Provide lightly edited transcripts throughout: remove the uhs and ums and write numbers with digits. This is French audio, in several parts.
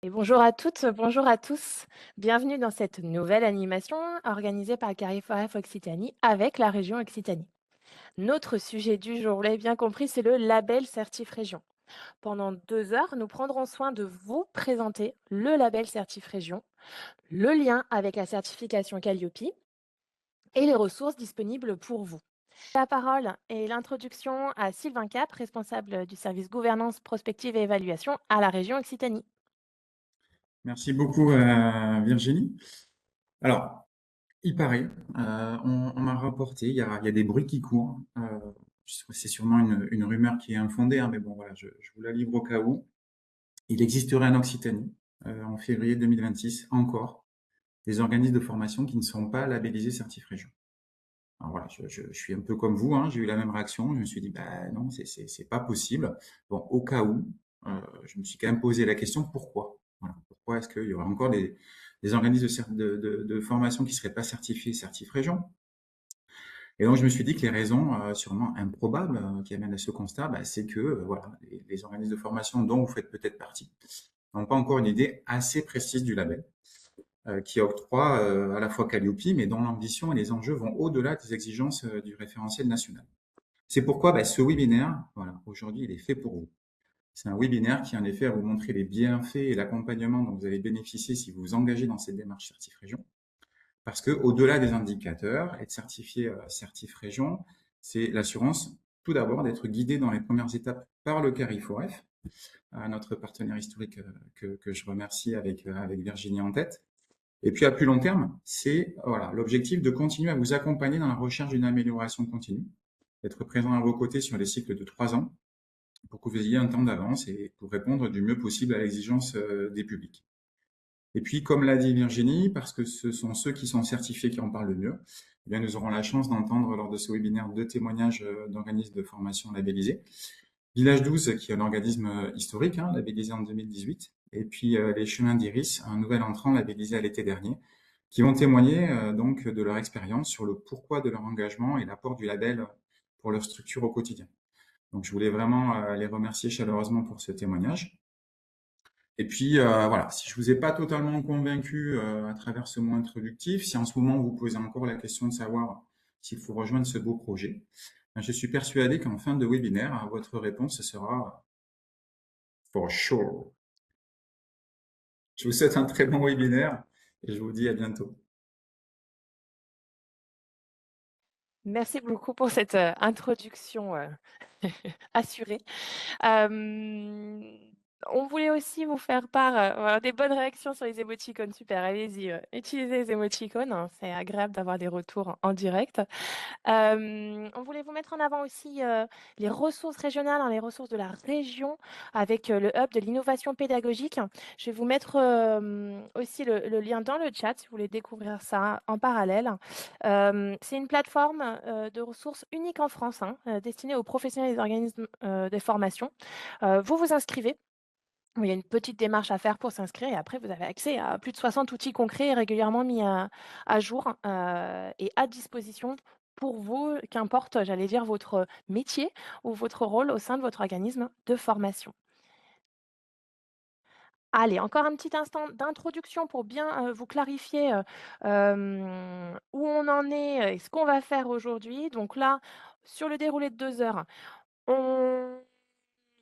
Et bonjour à toutes, bonjour à tous. Bienvenue dans cette nouvelle animation organisée par Carrefour Occitanie avec la région Occitanie. Notre sujet du jour, vous l'avez bien compris, c'est le label Certif Région. Pendant 2 heures, nous prendrons soin de vous présenter le label Certif Région, le lien avec la certification Calliope et les ressources disponibles pour vous. La parole et l'introduction à Sylvain Cap, responsable du service gouvernance, prospective et évaluation à la région Occitanie. Merci beaucoup, Virginie. Alors, il paraît, on m'a rapporté, il y a des bruits qui courent. C'est sûrement une rumeur qui est infondée, hein, mais bon, voilà, je vous la livre au cas où. Il existerait en Occitanie, en février 2026, encore, des organismes de formation qui ne sont pas labellisés Certif Région. Alors voilà, je suis un peu comme vous, hein, j'ai eu la même réaction. Je me suis dit, bah non, c'est pas possible. Bon, au cas où, je me suis quand même posé la question, pourquoi? Voilà, pourquoi est-ce qu'il y aurait encore des organismes de formation qui seraient pas certifiés Certif Région? Et donc je me suis dit que les raisons, sûrement improbables, qui amènent à ce constat, bah, c'est que voilà, les organismes de formation dont vous faites peut-être partie n'ont pas encore une idée assez précise du label, qui octroie à la fois Calliope, mais dont l'ambition et les enjeux vont au-delà des exigences du référentiel national. C'est pourquoi bah, ce webinaire, voilà, aujourd'hui, il est fait pour vous. C'est un webinaire qui, en effet, va vous montrer les bienfaits et l'accompagnement dont vous allez bénéficier si vous vous engagez dans cette démarche Certif Région. Parce que, au-delà des indicateurs, être certifié Certif Région, c'est l'assurance, tout d'abord, d'être guidé dans les premières étapes par le CARIFOREF, notre partenaire historique que je remercie avec Virginie en tête. Et puis à plus long terme, c'est voilà, l'objectif de continuer à vous accompagner dans la recherche d'une amélioration continue, d'être présent à vos côtés sur les cycles de 3 ans pour que vous ayez un temps d'avance et pour répondre du mieux possible à l'exigence des publics. Et puis, comme l'a dit Virginie, parce que ce sont ceux qui sont certifiés qui en parlent le mieux, eh bien, nous aurons la chance d'entendre lors de ce webinaire deux témoignages d'organismes de formation labellisés. Village 12, qui est un organisme historique, hein, labellisé en 2018, et puis les Chemins d'Iris, un nouvel entrant labellisé à l'été dernier, qui vont témoigner donc de leur expérience sur le pourquoi de leur engagement et l'apport du label pour leur structure au quotidien. Donc je voulais vraiment les remercier chaleureusement pour ce témoignage. Et puis voilà, si je vous ai pas totalement convaincu à travers ce mot introductif, si en ce moment vous posez encore la question de savoir s'il faut rejoindre ce beau projet, ben, je suis persuadé qu'en fin de webinaire, votre réponse sera for sure. Je vous souhaite un très bon webinaire et je vous dis à bientôt. Merci beaucoup pour cette introduction assurée. Hem, on voulait aussi vous faire part, voilà, des bonnes réactions sur les émoticônes. Super, allez-y, utilisez les émoticônes, hein, c'est agréable d'avoir des retours en direct. On voulait vous mettre en avant aussi, les ressources régionales, hein, les ressources de la région avec, le hub de l'innovation pédagogique. Je vais vous mettre, aussi le lien dans le chat si vous voulez découvrir ça en parallèle. C'est une plateforme, de ressources unique en France, hein, destinée aux professionnels et des organismes, des formations. Vous vous inscrivez. Il y a une petite démarche à faire pour s'inscrire et après vous avez accès à plus de 60 outils concrets régulièrement mis à jour, et à disposition pour vous, qu'importe, j'allais dire, votre métier ou votre rôle au sein de votre organisme de formation. Allez, encore un petit instant d'introduction pour bien, vous clarifier, où on en est, et ce qu'on va faire aujourd'hui. Donc là, sur le déroulé de 2 heures, on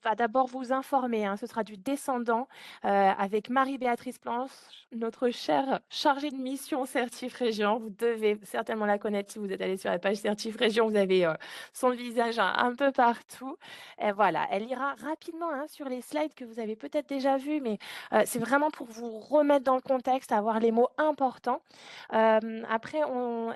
va d'abord vous informer, hein, ce sera du descendant, avec Marie-Béatrice Planche, notre chère chargée de mission Certif Région. Vous devez certainement la connaître si vous êtes allé sur la page Certif Région, vous avez, son visage un peu partout et voilà, elle ira rapidement, hein, sur les slides que vous avez peut-être déjà vus, mais, c'est vraiment pour vous remettre dans le contexte, avoir les mots importants. Après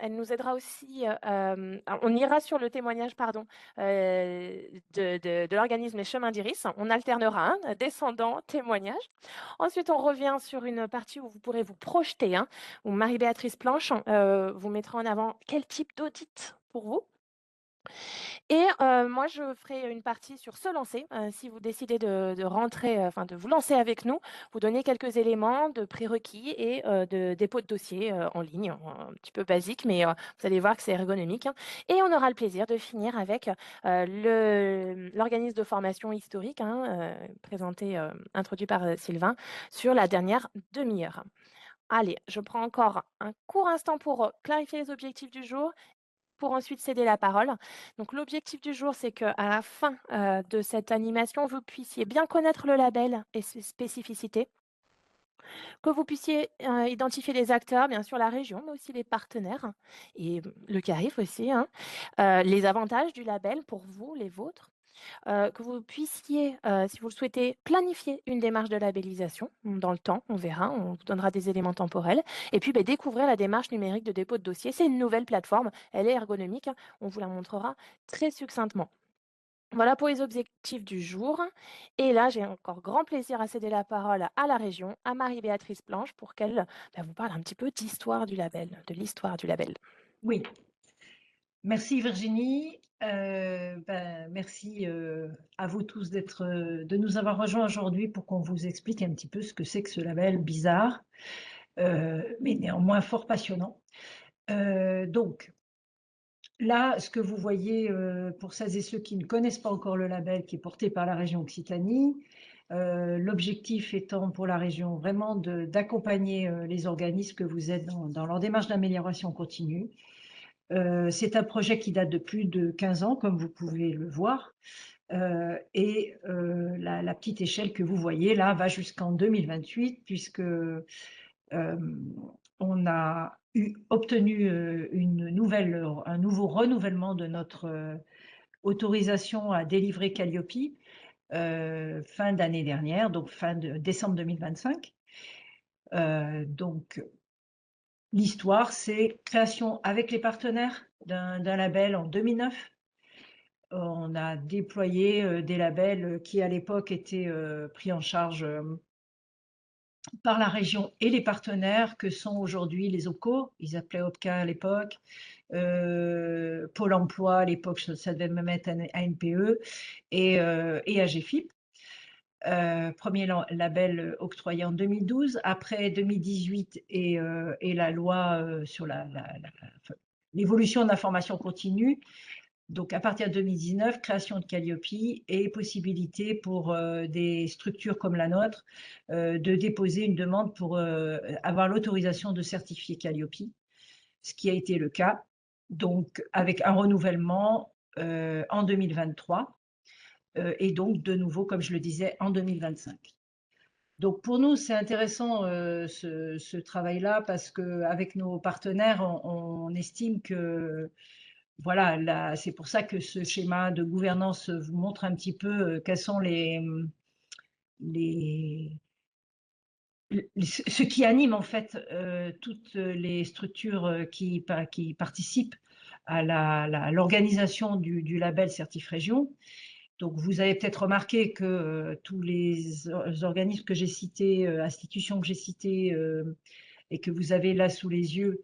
elle nous aidera aussi, on ira sur le témoignage, pardon, de l'organisme Les Chemins d'Iris. On alternera, hein, descendant, témoignage. Ensuite, on revient sur une partie où vous pourrez vous projeter, hein, où Marie-Béatrice Planche vous mettra en avant quel type d'audit pour vous. Et moi, je ferai une partie sur se lancer. Si vous décidez de rentrer, enfin de vous lancer avec nous, vous donner quelques éléments de prérequis et de dépôt de dossier, en ligne, un petit peu basique, mais vous allez voir que c'est ergonomique, hein. Et on aura le plaisir de finir avec, l'organisme de formation historique, hein, présenté, introduit par, Sylvain, sur la dernière demi-heure. Allez, je prends encore un court instant pour, clarifier les objectifs du jour pour ensuite céder la parole. Donc l'objectif du jour, c'est qu'à la fin, de cette animation, vous puissiez bien connaître le label et ses spécificités, que vous puissiez, identifier les acteurs, bien sûr la région, mais aussi les partenaires et le CARIF aussi, hein. Les avantages du label pour vous, les vôtres, que vous puissiez, si vous le souhaitez, planifier une démarche de labellisation dans le temps, on verra, on vous donnera des éléments temporels et puis, beh, découvrir la démarche numérique de dépôt de dossier. C'est une nouvelle plateforme, elle est ergonomique, hein, on vous la montrera très succinctement. Voilà pour les objectifs du jour et là, j'ai encore grand plaisir à céder la parole à la région, à Marie-Béatrice Planche pour qu'elle, bah, vous parle un petit peu d'histoire du label, de l'histoire du label. Oui, merci Virginie. Merci à vous tous de nous avoir rejoints aujourd'hui pour qu'on vous explique un petit peu ce que c'est que ce label bizarre, mais néanmoins fort passionnant. Donc là, ce que vous voyez pour celles et ceux qui ne connaissent pas encore le label qui est porté par la région Occitanie, l'objectif étant pour la région vraiment d'accompagner les organismes que vous êtes dans leur démarche d'amélioration continue. C'est un projet qui date de plus de 15 ans, comme vous pouvez le voir. La petite échelle que vous voyez là va jusqu'en 2028, puisque on a obtenu un nouveau renouvellement de notre autorisation à délivrer Calliope fin d'année dernière, donc fin de décembre 2025. Donc, l'histoire, c'est création avec les partenaires d'un label en 2009. On a déployé des labels qui, à l'époque, étaient pris en charge par la région et les partenaires que sont aujourd'hui les OPCO, ils appelaient OPCA à l'époque, Pôle emploi à l'époque, ça devait même être ANPE, et AGFIP. Premier label octroyé en 2012, après 2018 et la loi sur l'évolution de la formation continue. Donc, à partir de 2019, création de Calliope et possibilité pour des structures comme la nôtre de déposer une demande pour avoir l'autorisation de certifier Calliope, ce qui a été le cas. Donc, avec un renouvellement en 2023 et donc de nouveau, comme je le disais, en 2025. Donc pour nous, c'est intéressant ce travail-là parce qu'avec nos partenaires, on estime que voilà, c'est pour ça que ce schéma de gouvernance vous montre un petit peu quels sont ce qui anime en fait toutes les structures qui participent à l'organisation du label Certif Région. Donc, vous avez peut-être remarqué que tous les organismes que j'ai cités, institutions que j'ai citées et que vous avez là sous les yeux,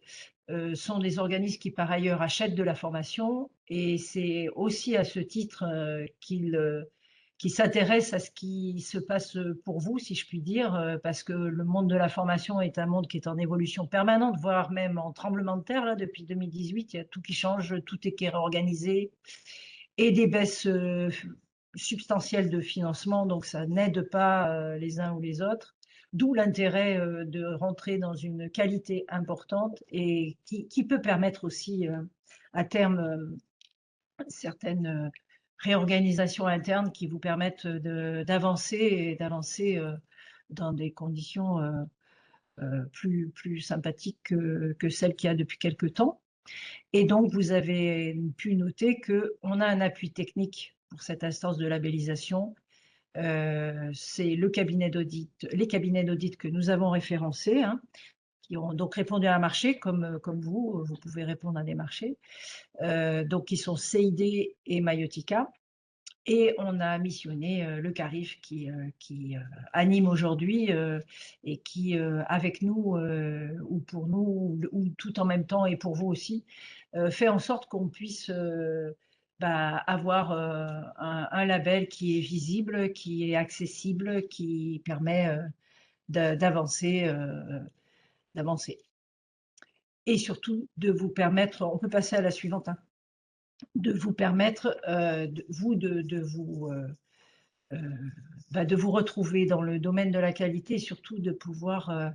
sont des organismes qui, par ailleurs, achètent de la formation. Et c'est aussi à ce titre qu'ils s'intéressent à ce qui se passe pour vous, si je puis dire, parce que le monde de la formation est un monde qui est en évolution permanente, voire même en tremblement de terre. Là, depuis 2018, il y a tout qui change, tout est qui est réorganisé et des baisses substantielles de financement, donc ça n'aide pas les uns ou les autres. D'où l'intérêt de rentrer dans une qualité importante et qui peut permettre aussi à terme certaines réorganisations internes qui vous permettent d'avancer et d'avancer dans des conditions plus sympathiques que celles qu'il y a depuis quelque temps. Et donc, vous avez pu noter qu'on a un appui technique pour cette instance de labellisation. C'est les cabinets d'audit que nous avons référencés, hein, qui ont donc répondu à un marché, comme vous pouvez répondre à des marchés, donc qui sont CID et Mayotica. Et on a missionné le CARIF qui anime aujourd'hui et qui, avec nous ou pour nous, ou tout en même temps et pour vous aussi, fait en sorte qu'on puisse avoir un label qui est visible, qui est accessible, qui permet d'avancer. Et surtout de vous permettre, on peut passer à la suivante, hein, de vous permettre de vous retrouver dans le domaine de la qualité et surtout de pouvoir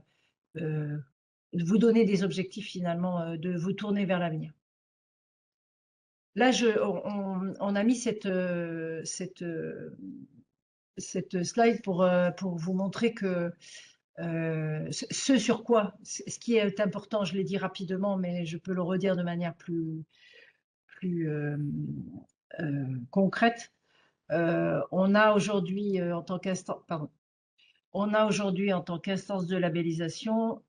vous donner des objectifs finalement, de vous tourner vers l'avenir. Là, on a mis cette slide pour vous montrer que ce sur quoi, ce qui est important, je l'ai dit rapidement, mais je peux le redire de manière plus concrète. On a aujourd'hui en tant qu'instance, on a aujourd'hui en tant qu'instance de labellisation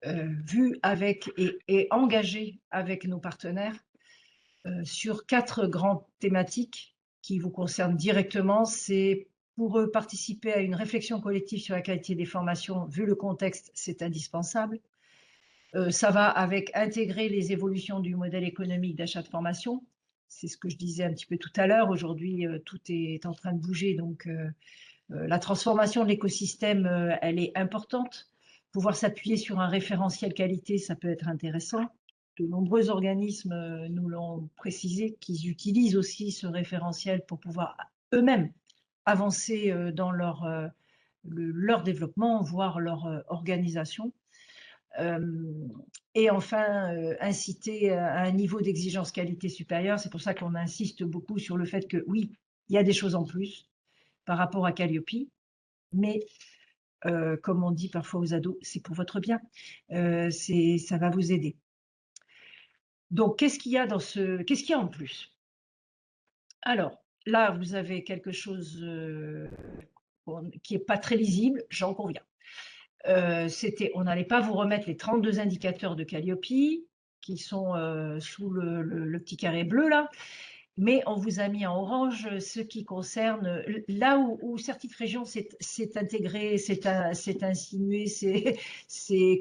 vu avec et engagé avec nos partenaires sur 4 grandes thématiques qui vous concernent directement. C'est pour eux participer à une réflexion collective sur la qualité des formations. Vu le contexte, c'est indispensable. Ça va avec intégrer les évolutions du modèle économique d'achat de formation. C'est ce que je disais un petit peu tout à l'heure. Aujourd'hui, tout est en train de bouger, donc la transformation de l'écosystème, elle est importante. Pouvoir s'appuyer sur un référentiel qualité, ça peut être intéressant. De nombreux organismes nous l'ont précisé, qu'ils utilisent aussi ce référentiel pour pouvoir eux-mêmes avancer dans leur développement, voire leur organisation. Et enfin, inciter à un niveau d'exigence qualité supérieure. C'est pour ça qu'on insiste beaucoup sur le fait que oui, il y a des choses en plus par rapport à Calliope, mais comme on dit parfois aux ados, c'est pour votre bien, ça va vous aider. Donc, qu'est-ce qu'il y a en plus? Alors, là, vous avez quelque chose qui n'est pas très lisible, j'en conviens. On n'allait pas vous remettre les 32 indicateurs de Calliope, qui sont sous le petit carré bleu, là, mais on vous a mis en orange ce qui concerne là où Certif Région s'est intégré, s'est insinué,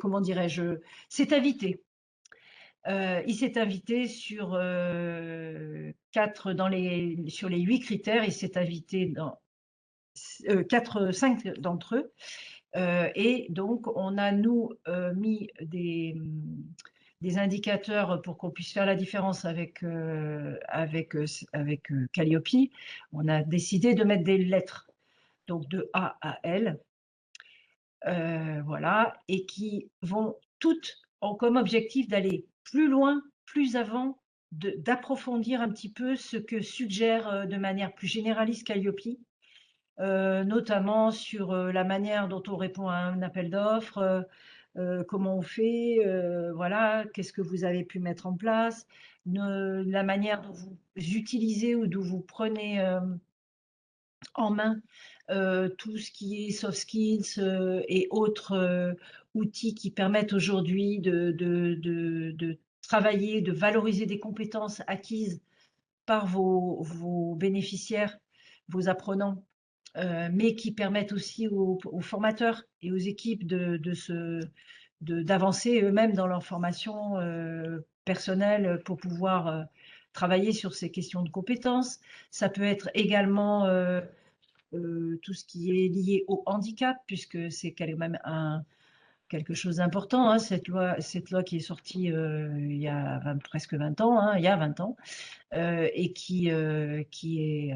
comment dirais-je, s'est invité. Il s'est invité sur 8 critères, il s'est invité dans 5 d'entre eux. Et donc, on a, nous, mis des indicateurs pour qu'on puisse faire la différence avec Calliope. On a décidé de mettre des lettres, donc de A à L, voilà, et qui vont toutes ont comme objectif d'aller plus loin, plus avant, d'approfondir un petit peu ce que suggère de manière plus généraliste Calliope, notamment sur la manière dont on répond à un appel d'offres, comment on fait, voilà, qu'est-ce que vous avez pu mettre en place, la manière dont vous utilisez ou dont vous prenez en main tout ce qui est soft skills et autres outils qui permettent aujourd'hui de travailler, de valoriser des compétences acquises par vos bénéficiaires, vos apprenants, mais qui permettent aussi aux formateurs et aux équipes d'avancer eux-mêmes dans leur formation personnelle pour pouvoir travailler sur ces questions de compétences. Ça peut être également tout ce qui est lié au handicap, puisque c'est quand même quelque chose d'important, hein, cette loi qui est sortie il y a presque 20 ans, hein, il y a 20 ans, et qui est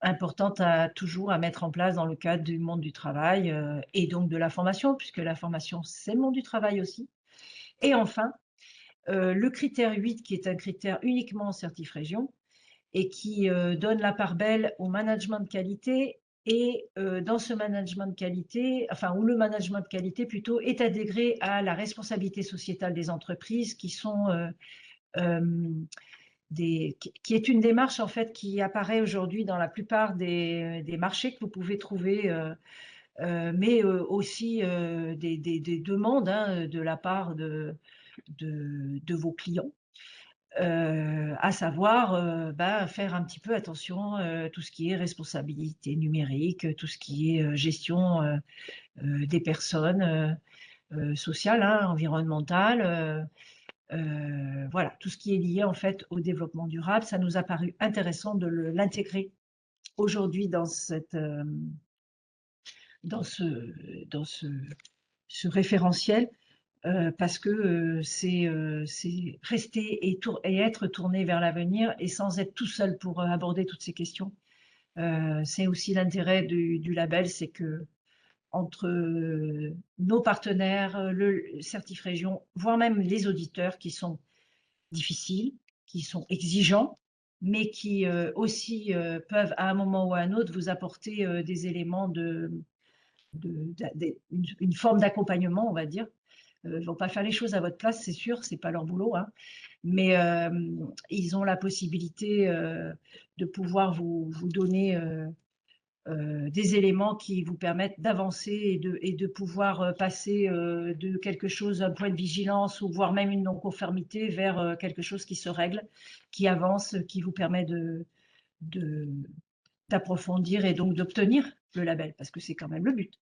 importante toujours à mettre en place dans le cadre du monde du travail et donc de la formation, puisque la formation, c'est le monde du travail aussi. Et enfin, le critère 8, qui est un critère uniquement Certif Région et qui donne la part belle au management de qualité. Et dans ce management de qualité, où le management de qualité plutôt est intégré à la responsabilité sociétale des entreprises qui sont qui est une démarche en fait qui apparaît aujourd'hui dans la plupart des marchés que vous pouvez trouver, mais aussi des demandes de la part de vos clients, à savoir faire un petit peu attention tout ce qui est responsabilité numérique, tout ce qui est gestion des personnes sociales, environnementales, Voilà, tout ce qui est lié en fait au développement durable, ça nous a paru intéressant de l'intégrer aujourd'hui dans ce référentiel, parce que c'est rester et être tourné vers l'avenir et sans être tout seul pour aborder toutes ces questions. C'est aussi l'intérêt du label, c'est que entre nos partenaires, le Certif Région, voire même les auditeurs qui sont difficiles, qui sont exigeants, mais qui aussi peuvent à un moment ou à un autre vous apporter des éléments une forme d'accompagnement, on va dire. Ils ne vont pas faire les choses à votre place, c'est sûr, c'est pas leur boulot, hein, mais ils ont la possibilité de pouvoir vous donner des éléments qui vous permettent d'avancer et de pouvoir passer de quelque chose, un point de vigilance ou voire même une non-conformité vers quelque chose qui se règle, qui avance, qui vous permet d'approfondir et donc d'obtenir le label, parce que c'est quand même le but.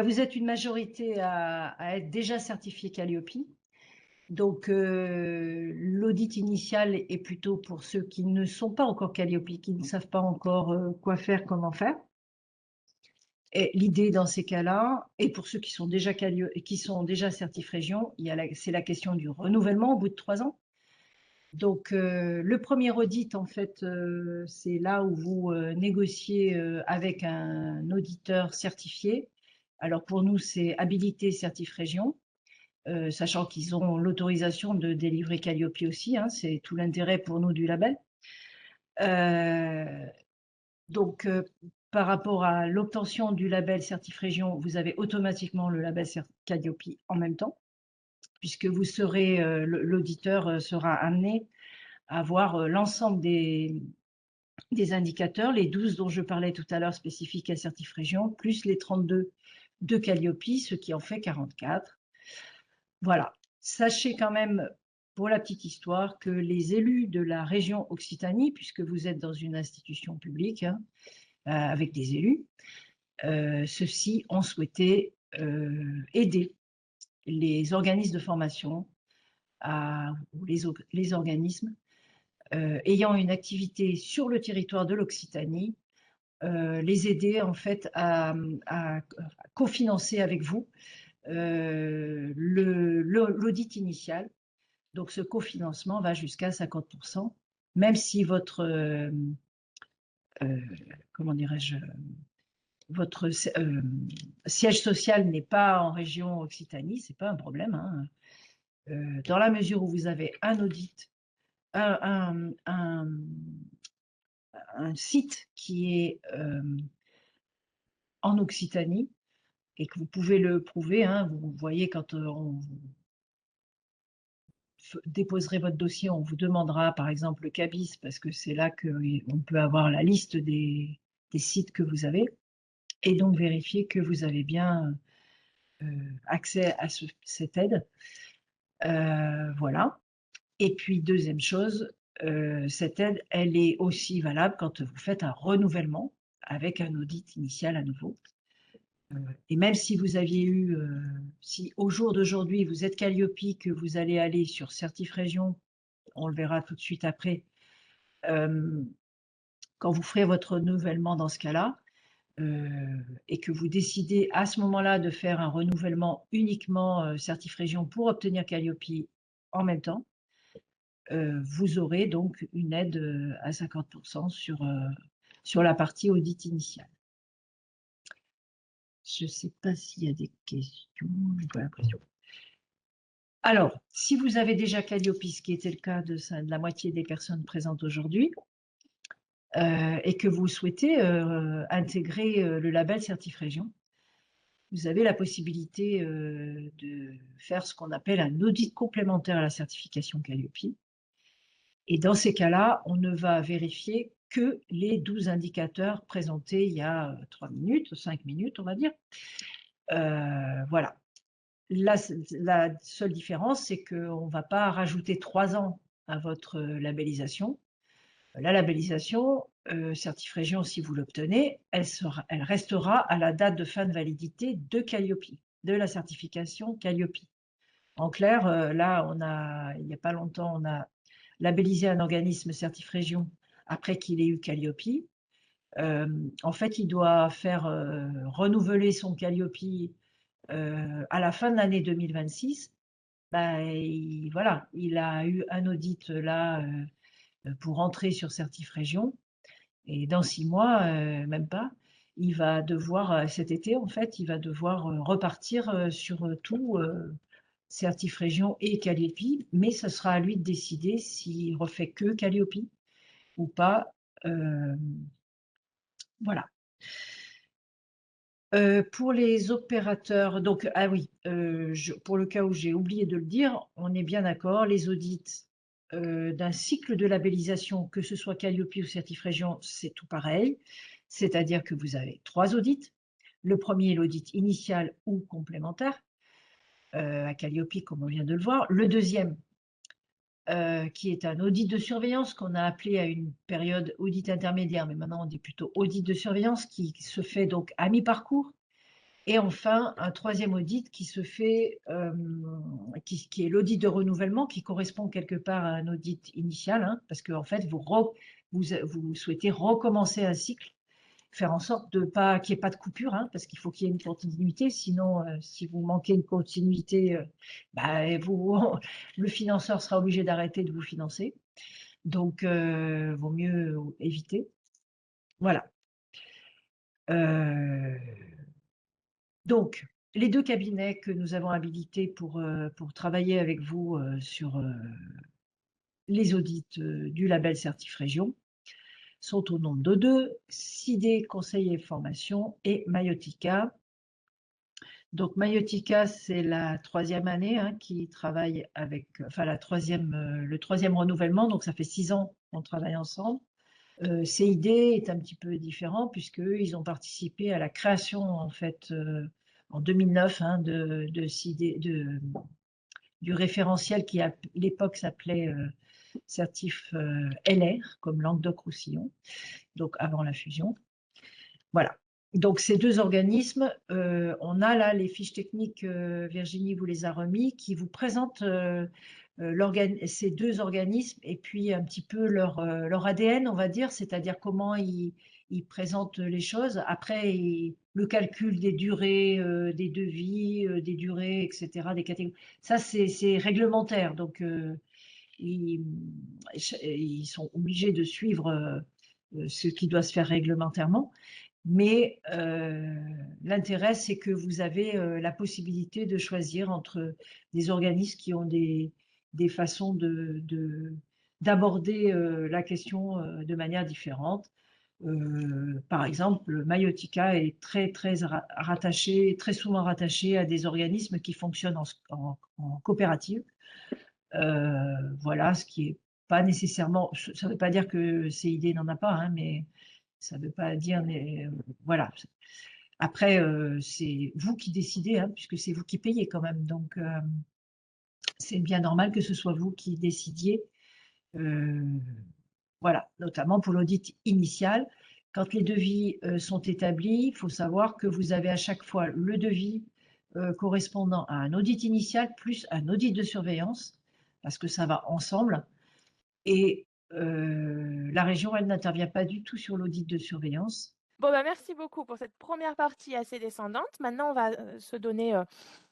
Vous êtes une majorité à être déjà certifié Calliope. Donc, l'audit initial est plutôt pour ceux qui ne sont pas encore Calliope, qui ne savent pas encore quoi faire, comment faire. Et l'idée dans ces cas-là, et pour ceux qui sont déjà Certif Région, c'est la question du renouvellement au bout de 3 ans. Donc, le premier audit, en fait, c'est là où vous négociez avec un auditeur certifié. Alors, pour nous, c'est habilité Certif Région, sachant qu'ils ont l'autorisation de délivrer Calliope aussi, hein, c'est tout l'intérêt pour nous du label. Donc, par rapport à l'obtention du label Certif Région, vous avez automatiquement le label Calliope en même temps, puisque vous serez, l'auditeur sera amené à voir l'ensemble des indicateurs, les 12 dont je parlais tout à l'heure spécifiques à Certif Région, plus les 32 de Calliope, ce qui en fait 44. Voilà. Sachez quand même, pour la petite histoire, que les élus de la région Occitanie, puisque vous êtes dans une institution publique, hein, avec des élus, ceux-ci ont souhaité aider les organismes de formation ou les organismes ayant une activité sur le territoire de l'Occitanie, les aider en fait à cofinancer avec vous l'audit initial. Donc ce cofinancement va jusqu'à 50%, même si votre, comment dirais-je, votre siège social n'est pas en région Occitanie, c'est pas un problème, hein. Dans la mesure où vous avez un audit, un site qui est en Occitanie et que vous pouvez le prouver, hein, vous voyez quand on déposerez votre dossier, on vous demandera par exemple le CABIS parce que c'est là qu'on peut avoir la liste des sites que vous avez et donc vérifier que vous avez bien accès à cette aide. Voilà. Et puis deuxième chose, cette aide, elle est aussi valable quand vous faites un renouvellement avec un audit initial à nouveau. Et même si vous aviez eu, si au jour d'aujourd'hui vous êtes Calliope, que vous allez aller sur Certif Région, on le verra tout de suite après, quand vous ferez votre renouvellement dans ce cas-là, et que vous décidez à ce moment-là de faire un renouvellement uniquement Certif Région pour obtenir Calliope en même temps, vous aurez donc une aide à 50% sur la partie audit initial. Je ne sais pas s'il y a des questions, je n'ai pas l'impression. Alors, si vous avez déjà Calliope, ce qui était le cas de la moitié des personnes présentes aujourd'hui, et que vous souhaitez intégrer le label Certif Région, vous avez la possibilité de faire ce qu'on appelle un audit complémentaire à la certification Calliope. Et dans ces cas-là, on ne va vérifier que les 12 indicateurs présentés il y a 3 minutes, 5 minutes, on va dire. Voilà. La seule différence, c'est qu'on ne va pas rajouter 3 ans à votre labellisation. La labellisation Certif Région, si vous l'obtenez, elle restera à la date de fin de validité de Calliope, de la certification Calliope. En clair, là, il n'y a pas longtemps, on a labellisé un organisme Certifrégion après qu'il ait eu Calliope. En fait, il doit faire renouveler son Calliope à la fin de l'année 2026. Bah, voilà, il a eu un audit là pour entrer sur Certifrégion. Et dans 6 mois, même pas, il va devoir, cet été en fait, il va devoir repartir sur tout, Certifrégion et Calliope, mais ce sera à lui de décider s'il refait que Calliope ou pas. Voilà. Pour les opérateurs, donc ah oui, pour le cas où j'ai oublié de le dire, on est bien d'accord, les audits d'un cycle de labellisation, que ce soit Calliope ou Certifrégion, c'est tout pareil. C'est-à-dire que vous avez 3 audits. Le premier est l'audit initial ou complémentaire, à Calliope, comme on vient de le voir. Le deuxième, qui est un audit de surveillance qu'on a appelé à une période audit intermédiaire, mais maintenant on dit plutôt audit de surveillance, qui se fait donc à mi-parcours. Et enfin, un troisième audit qui se fait, qui est l'audit de renouvellement, qui correspond quelque part à un audit initial, hein, parce qu'en fait, vous souhaitez recommencer un cycle, faire en sorte de pas qu'il n'y ait pas de coupure, hein, parce qu'il faut qu'il y ait une continuité. Sinon, si vous manquez une continuité, bah, le financeur sera obligé d'arrêter de vous financer. Donc, vaut mieux éviter. Voilà. Donc, les 2 cabinets que nous avons habilités pour travailler avec vous sur les audits du label Certifrégion sont au nombre de 2, CIDE Conseil et Formation et Mayotica. Donc Mayotica, c'est la 3e année hein, qui travaille avec, enfin le 3e renouvellement, donc ça fait 6 ans qu'on travaille ensemble. CID est un petit peu différent puisqu'ils ont participé à la création en fait en 2009 hein, du référentiel qui à l'époque s'appelait Certif LR comme Languedoc-Roussillon, donc avant la fusion. Voilà. Donc ces 2 organismes, on a là les fiches techniques, Virginie vous les a remis, qui vous présentent ces 2 organismes et puis un petit peu leur ADN, on va dire, c'est-à-dire comment ils présentent les choses. Après, le calcul des durées, des devis, des durées, etc., des catégories. Ça, c'est réglementaire. Donc, ils sont obligés de suivre ce qui doit se faire réglementairement. Mais l'intérêt, c'est que vous avez la possibilité de choisir entre des organismes qui ont des façons d'aborder la question de manière différente. Par exemple, Mayotica est très rattaché, très souvent rattaché à des organismes qui fonctionnent en coopérative. Voilà, ce qui est pas nécessairement, ça ne veut pas dire que CID n'en a pas, hein, mais ça ne veut pas dire, voilà. Après, c'est vous qui décidez, hein, puisque c'est vous qui payez quand même. Donc, c'est bien normal que ce soit vous qui décidiez. Voilà, notamment pour l'audit initial. Quand les devis sont établis, il faut savoir que vous avez à chaque fois le devis correspondant à un audit initial plus un audit de surveillance, parce que ça va ensemble. Et la région, elle n'intervient pas du tout sur l'audit de surveillance. Bon, bah, merci beaucoup pour cette première partie assez descendante. Maintenant, on va se donner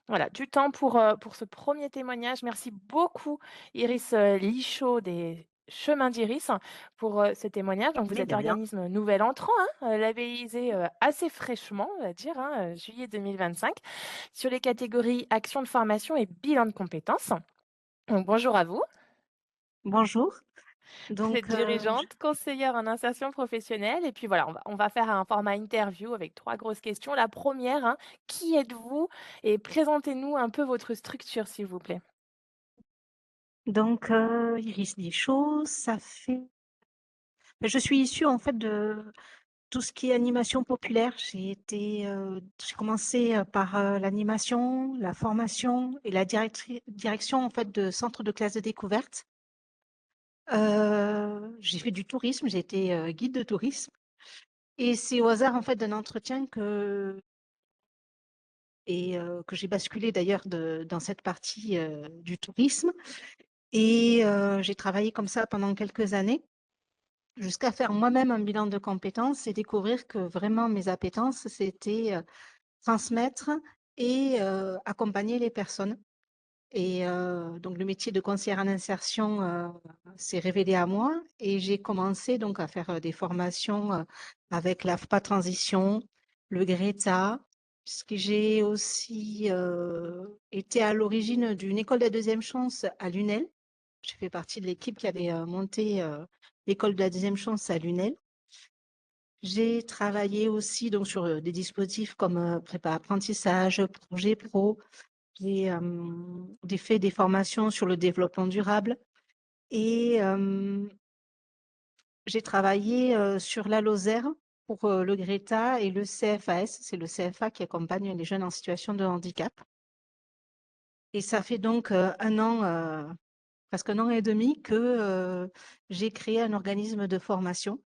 voilà, du temps pour ce premier témoignage. Merci beaucoup, Iris Lichaud des Chemins d'Iris, pour ce témoignage. Donc, vous Mais êtes de rien. organisme nouvel entrant, hein, labellisé assez fraîchement, on va dire, hein, juillet 2025, sur les catégories action de formation et bilan de compétences. Donc, bonjour à vous. Bonjour. Vous êtes Donc, dirigeante, conseillère en insertion professionnelle. Et puis voilà, on va faire un format interview avec 3 grosses questions. La première, hein, qui êtes-vous? Et présentez-nous un peu votre structure, s'il vous plaît. Iris Deschaux, ça fait je suis issue en fait de tout ce qui est animation populaire. J'ai commencé, par, l'animation, la formation et la direction en fait de centres de classe de découverte. J'ai fait du tourisme, j'ai été, guide de tourisme et c'est au hasard en fait d'un entretien que et que j'ai basculé d'ailleurs dans cette partie du tourisme. Et j'ai travaillé comme ça pendant quelques années, jusqu'à faire moi-même un bilan de compétences et découvrir que vraiment mes appétences, c'était transmettre et accompagner les personnes. Et donc le métier de conseillère en insertion s'est révélé à moi et j'ai commencé donc à faire des formations avec l'AFPA Transition, le Greta, puisque j'ai aussi été à l'origine d'une école de la deuxième chance à Lunel. Je fais partie de l'équipe qui avait monté l'école de la deuxième chance à Lunel. J'ai travaillé aussi donc sur des dispositifs comme prépa apprentissage, projet pro. J'ai fait des formations sur le développement durable et j'ai travaillé sur la Lozère pour le Greta et le CFAS. C'est le CFA qui accompagne les jeunes en situation de handicap. Et ça fait donc presque un an et demi que j'ai créé un organisme de formation.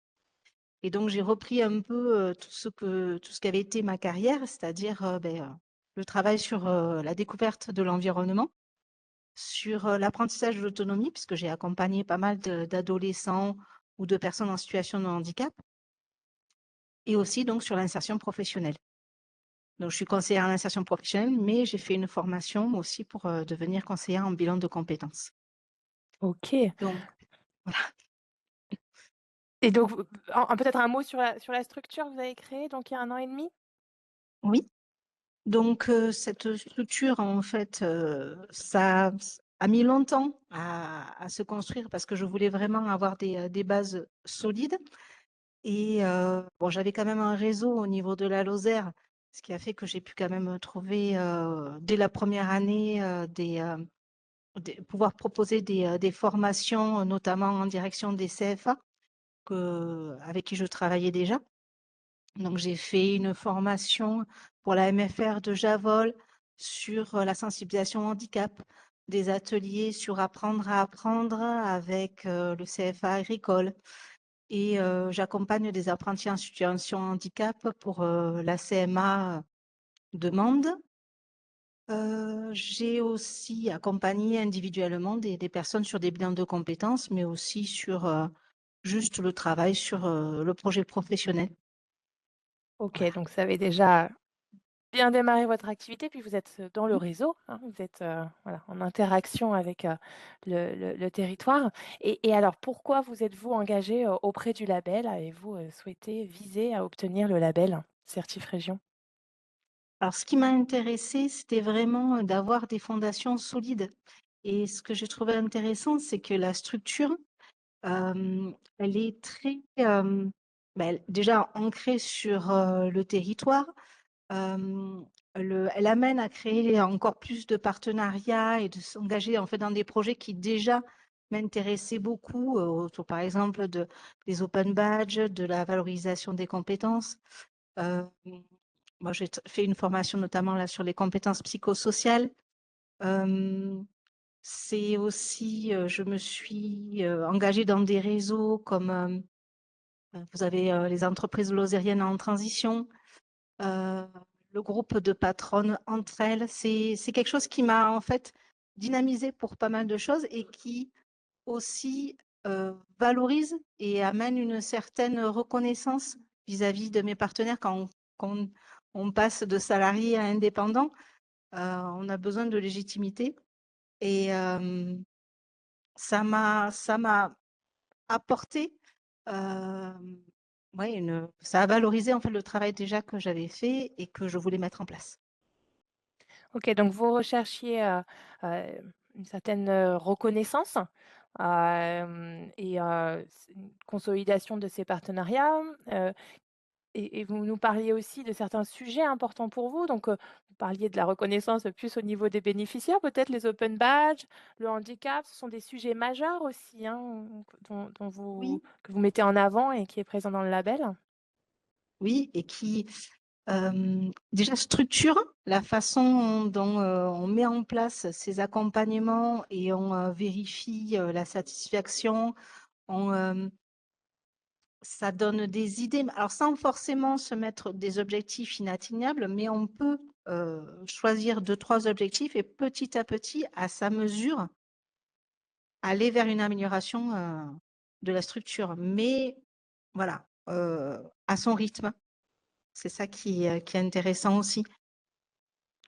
Et donc, j'ai repris un peu tout ce qu'avait été ma carrière, c'est-à-dire le travail sur la découverte de l'environnement, sur l'apprentissage de l'autonomie, puisque j'ai accompagné pas mal d'adolescents ou de personnes en situation de handicap, et aussi donc sur l'insertion professionnelle. Donc, je suis conseillère en insertion professionnelle, mais j'ai fait une formation aussi pour devenir conseillère en bilan de compétences. OK. Donc, voilà. Et donc, peut-être un mot sur la structure que vous avez créée, donc il y a 1 an et demi? Oui. Donc, cette structure, en fait, ça a mis longtemps à se construire parce que je voulais vraiment avoir des bases solides. Et bon, j'avais quand même un réseau au niveau de la Lozère, ce qui a fait que j'ai pu quand même trouver, dès la première année, pouvoir proposer des formations, notamment en direction des CFA avec qui je travaillais déjà. Donc, j'ai fait une formation pour la MFR de Javol sur la sensibilisation au handicap, des ateliers sur apprendre à apprendre avec le CFA agricole. Et j'accompagne des apprentis en situation de handicap pour la CMA de Mende. J'ai aussi accompagné individuellement des personnes sur des bilans de compétences, mais aussi sur juste le travail sur le projet professionnel. OK, Voilà. donc ça avait déjà bien démarré votre activité, puis vous êtes dans le réseau, hein, vous êtes, voilà, en interaction avec, le territoire et alors pourquoi vous êtes-vous engagé auprès du label? Avez-vous, souhaité viser à obtenir le label Certif Région? Alors, ce qui m'a intéressée, c'était vraiment d'avoir des fondations solides. Et ce que j'ai trouvé intéressant, c'est que la structure, elle est très, déjà ancrée sur le territoire. Elle amène à créer encore plus de partenariats et de s'engager en fait dans des projets qui déjà m'intéressaient beaucoup, autour par exemple des open badges, de la valorisation des compétences. Euh, Moi, j'ai fait une formation notamment là sur les compétences psychosociales. Euh, c'est aussi, je me suis engagée dans des réseaux comme vous avez les entreprises lozériennes en transition, euh, le groupe de patronnes entre elles. C'est quelque chose qui m'a en fait dynamisée pour pas mal de choses et qui aussi valorise et amène une certaine reconnaissance vis-à-vis de mes partenaires quand on passe de salarié à indépendant. On a besoin de légitimité et ça m'a apporté, ouais, ça a valorisé en fait le travail déjà que j'avais fait et que je voulais mettre en place. OK, donc vous recherchiez, une certaine, reconnaissance, et une consolidation de ces partenariats, heu et vous nous parliez aussi de certains sujets importants pour vous, donc vous parliez de la reconnaissance plus au niveau des bénéficiaires, peut-être les open badges, le handicap, ce sont des sujets majeurs aussi, hein, dont Oui, que vous mettez en avant et qui est présent dans le label? oui, et qui déjà structure la façon dont on met en place ces accompagnements et on vérifie la satisfaction. Ça donne des idées, alors sans forcément se mettre des objectifs inatteignables, mais on peut choisir 2-3 objectifs et petit à petit, à sa mesure, aller vers une amélioration de la structure. Mais voilà, à son rythme. C'est ça qui est intéressant aussi.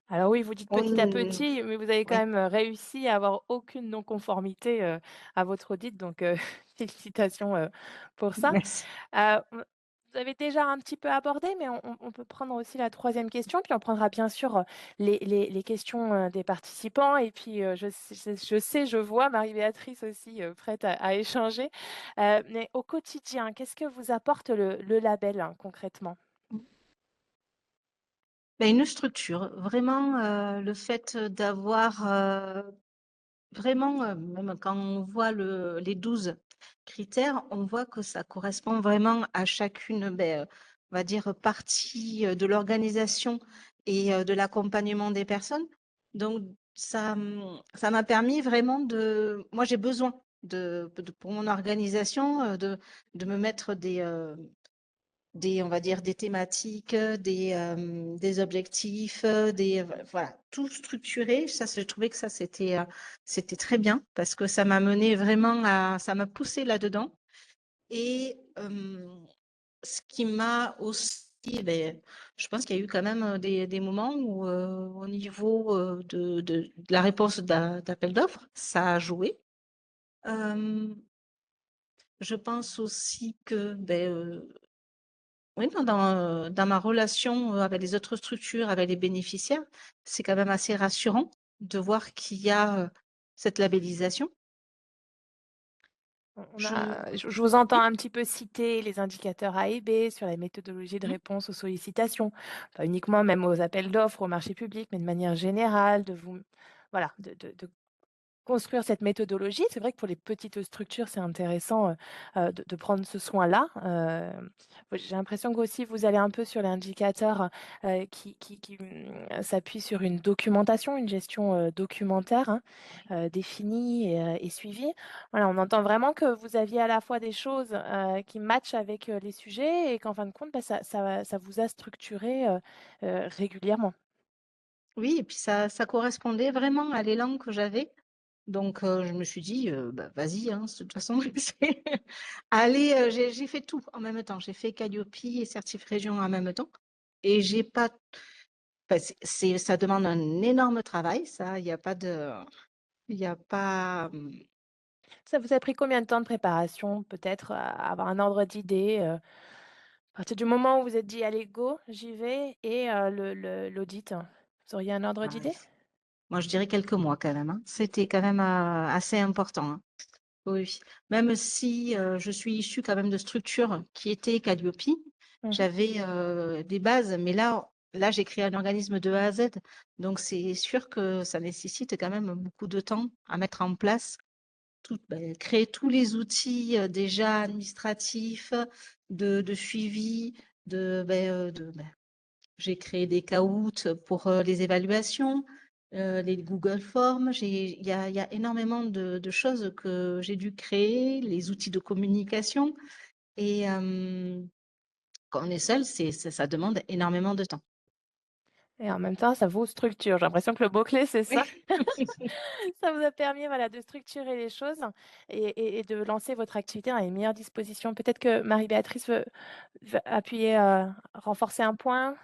Alors oui, vous dites petit à On- petit, mais vous avez quand oui, même, réussi à avoir aucune non-conformité, à votre audit, donc félicitations, pour ça. merci. On vous avez déjà un petit peu abordé, mais on peut prendre aussi la troisième question, puis on prendra bien sûr, les questions, des participants et puis, je vois Marie-Béatrice aussi, prête à échanger. Mais au quotidien, qu'est-ce que vous apporte le label, hein, concrètement? Ben, une structure, vraiment le fait d'avoir vraiment, même quand on voit les 12 critères, on voit que ça correspond vraiment à chacune, on va dire, partie de l'organisation et de l'accompagnement des personnes. Donc, ça m'a permis vraiment moi, j'ai besoin pour mon organisation, de me mettre on va dire, des thématiques, des objectifs, voilà, tout structuré. Ça, j'ai trouvé que ça, c'était très bien parce que ça m'a mené vraiment ça m'a poussé là-dedans. Et ce qui m'a aussi, je pense qu'il y a eu quand même des moments où, au niveau de la réponse d'appel d'offres, ça a joué. Je pense aussi que oui, non, dans ma relation, avec les autres structures, avec les bénéficiaires, c'est quand même assez rassurant de voir qu'il y a, cette labellisation. On Je a je vous entends Oui, un petit peu citer les indicateurs A et B sur la méthodologie de mmh, réponse aux sollicitations, pas uniquement même aux appels d'offres, au marché public, mais de manière générale, de vous voilà, de construire cette méthodologie. C'est vrai que pour les petites structures, c'est intéressant, de prendre ce soin-là. J'ai l'impression qu'aussi vous allez un peu sur l'indicateur, qui s'appuie sur une documentation, une gestion, documentaire, hein, définie et suivie. Voilà, on entend vraiment que vous aviez à la fois des choses, qui matchent avec, les sujets et qu'en fin de compte, bah, ça vous a structuré, régulièrement. oui et puis ça correspondait vraiment à l'élan que j'avais. Donc je me suis dit: «Bah, vas-y, hein, de toute façon, c'est allez», j'ai fait tout en même temps. J'ai fait Calliope et Certif Région en même temps et j'ai pas enfin, ça demande un énorme travail, ça, il y a pas, Ça vous a pris combien de temps de préparation, peut-être, à avoir un ordre d'idée, à partir du moment où vous êtes dit: «Allez go, j'y vais» et l'audit? Vous auriez un ordre ah, d'idée? moi, je dirais quelques mois quand même, hein. C'était quand même, assez important, hein. Oui, oui. Même si, je suis issue quand même de structures qui étaient Calliope, Mmh. j'avais, des bases, mais là, j'ai créé un organisme de A à Z, donc c'est sûr que ça nécessite quand même beaucoup de temps à mettre en place, créer tous les outils, déjà administratifs, de suivi, j'ai créé des Kahoot pour, les évaluations, les Google Forms. Il y a énormément de choses que j'ai dû créer, les outils de communication et quand on est seul, ça demande énormément de temps. Et en même temps, ça vous structure. J'ai l'impression que le mot-clé, c'est ça. Oui. Ça vous a permis, voilà, de structurer les choses et de lancer votre activité dans les meilleures dispositions. Peut-être que Marie-Béatrice veut appuyer, renforcer un point?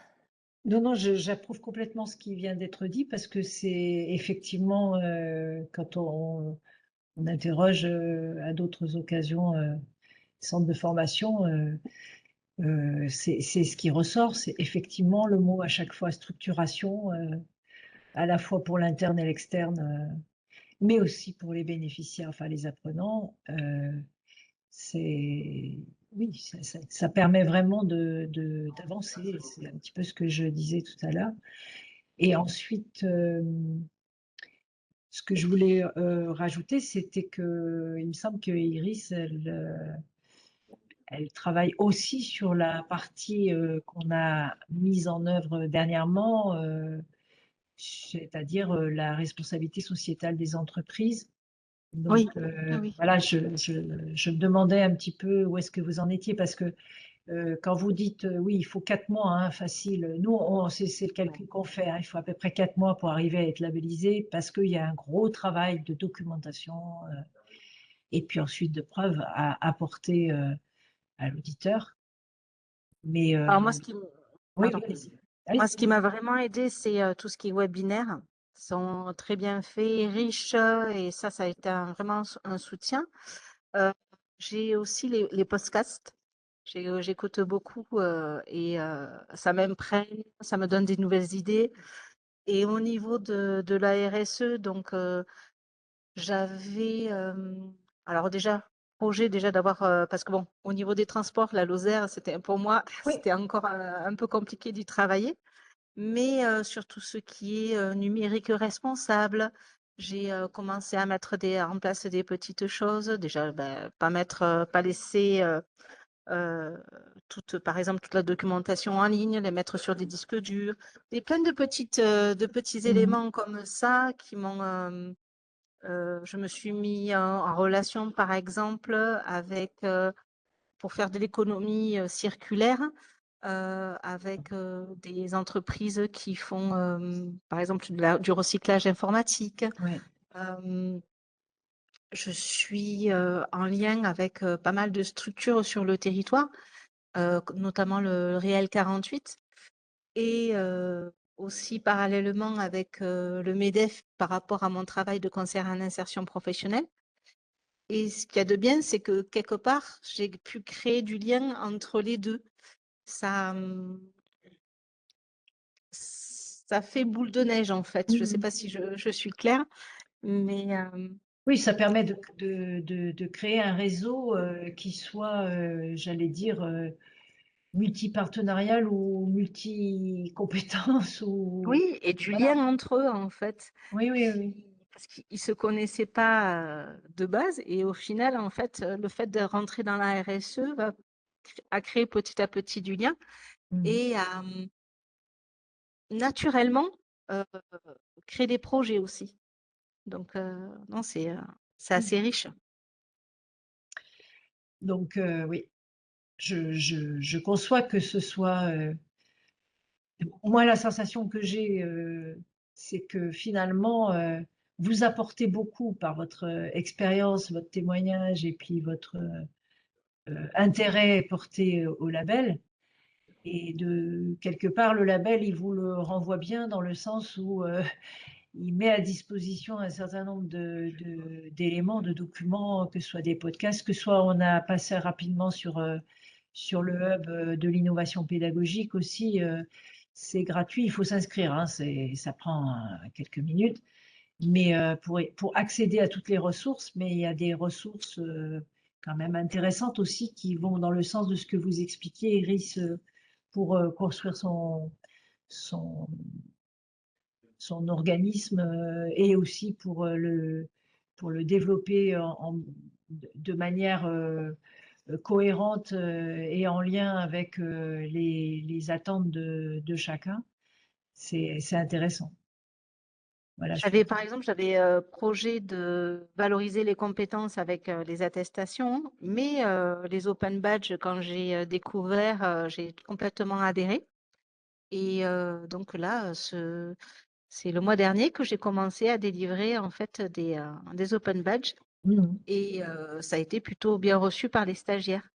Non, non, j'approuve complètement ce qui vient d'être dit parce que c'est effectivement, quand on interroge à d'autres occasions centres de formation, c'est ce qui ressort, c'est effectivement le mot à chaque fois structuration, à la fois pour l'interne et l'externe, mais aussi pour les bénéficiaires, enfin les apprenants. C'est Oui, ça permet vraiment d'avancer. C'est un petit peu ce que je disais tout à l'heure. Et ensuite, ce que je voulais rajouter, c'était qu'il me semble que Iris, elle travaille aussi sur la partie qu'on a mise en œuvre dernièrement, c'est-à-dire la responsabilité sociétale des entreprises. Donc Oui, oui, oui. voilà, je me demandais un petit peu où est-ce que vous en étiez parce que quand vous dites, oui, il faut 4 mois, hein, facile. Nous, c'est le calcul qu'on fait, hein. Il faut à peu près 4 mois pour arriver à être labellisé parce qu'il y a un gros travail de documentation et puis ensuite de preuves à apporter à l'auditeur. Mais Alors moi, ce qui, oui, pardon. allez-y. Moi, ce qui m'a vraiment aidé, c'est tout ce qui est webinaire. Ils sont très bien faits, riches, et ça a été vraiment un soutien. J'ai aussi les podcasts. J'écoute beaucoup et ça m'imprègne, ça me donne des nouvelles idées. Et au niveau de la RSE, donc j'avais alors déjà projet déjà d'avoir parce que bon, au niveau des transports, la Lozère, c'était pour moi, Oui. c'était encore un peu compliqué d'y travailler. Mais sur tout ce qui est numérique responsable, j'ai commencé à mettre en place des petites choses. Déjà, pas laisser par exemple, toute la documentation en ligne, les mettre sur des disques durs, plein de petits éléments comme ça qui m'ont. Je me suis mis en relation, par exemple, avec pour faire de l'économie circulaire avec des entreprises qui font, par exemple, du recyclage informatique. Oui. Je suis en lien avec pas mal de structures sur le territoire, notamment le Réel 48, et aussi parallèlement avec le MEDEF par rapport à mon travail de conseillère en insertion professionnelle. Et ce qu'il y a de bien, c'est que quelque part, j'ai pu créer du lien entre les deux. Ça, ça fait boule de neige, en fait. Je ne sais pas si je suis claire, mais Oui, ça permet de créer un réseau qui soit, j'allais dire, multipartenarial ou multi-compétences. oui, et du Voilà. lien entre eux, en fait. Oui, oui, oui. Parce qu'ils ne se connaissaient pas de base. Et au final, en fait, le fait de rentrer dans la RSE a créé petit à petit du lien et a naturellement créé des projets aussi. Donc, non, c'est assez riche. Donc, oui, je conçois que ce soit. Moi, la sensation que j'ai, c'est que finalement, vous apportez beaucoup par votre expérience, votre témoignage et puis votre intérêt porté au label. Et de quelque part, le label, il vous le renvoie bien dans le sens où il met à disposition un certain nombre d'éléments, de documents, que ce soit des podcasts, que ce soit on a passé rapidement sur le hub de l'innovation pédagogique aussi. C'est gratuit, il faut s'inscrire, hein, ça prend quelques minutes. Mais pour accéder à toutes les ressources, mais il y a des ressources quand même intéressantes aussi qui vont dans le sens de ce que vous expliquiez, Iris, pour construire son, son organisme et aussi pour le développer de manière cohérente et en lien avec les attentes de chacun. C'est intéressant. Voilà, Par exemple, j'avais projet de valoriser les compétences avec les attestations, mais les open badges, quand j'ai découvert, j'ai complètement adhéré. Et donc là, c'est le mois dernier que j'ai commencé à délivrer en fait des open badges et ça a été plutôt bien reçu par les stagiaires.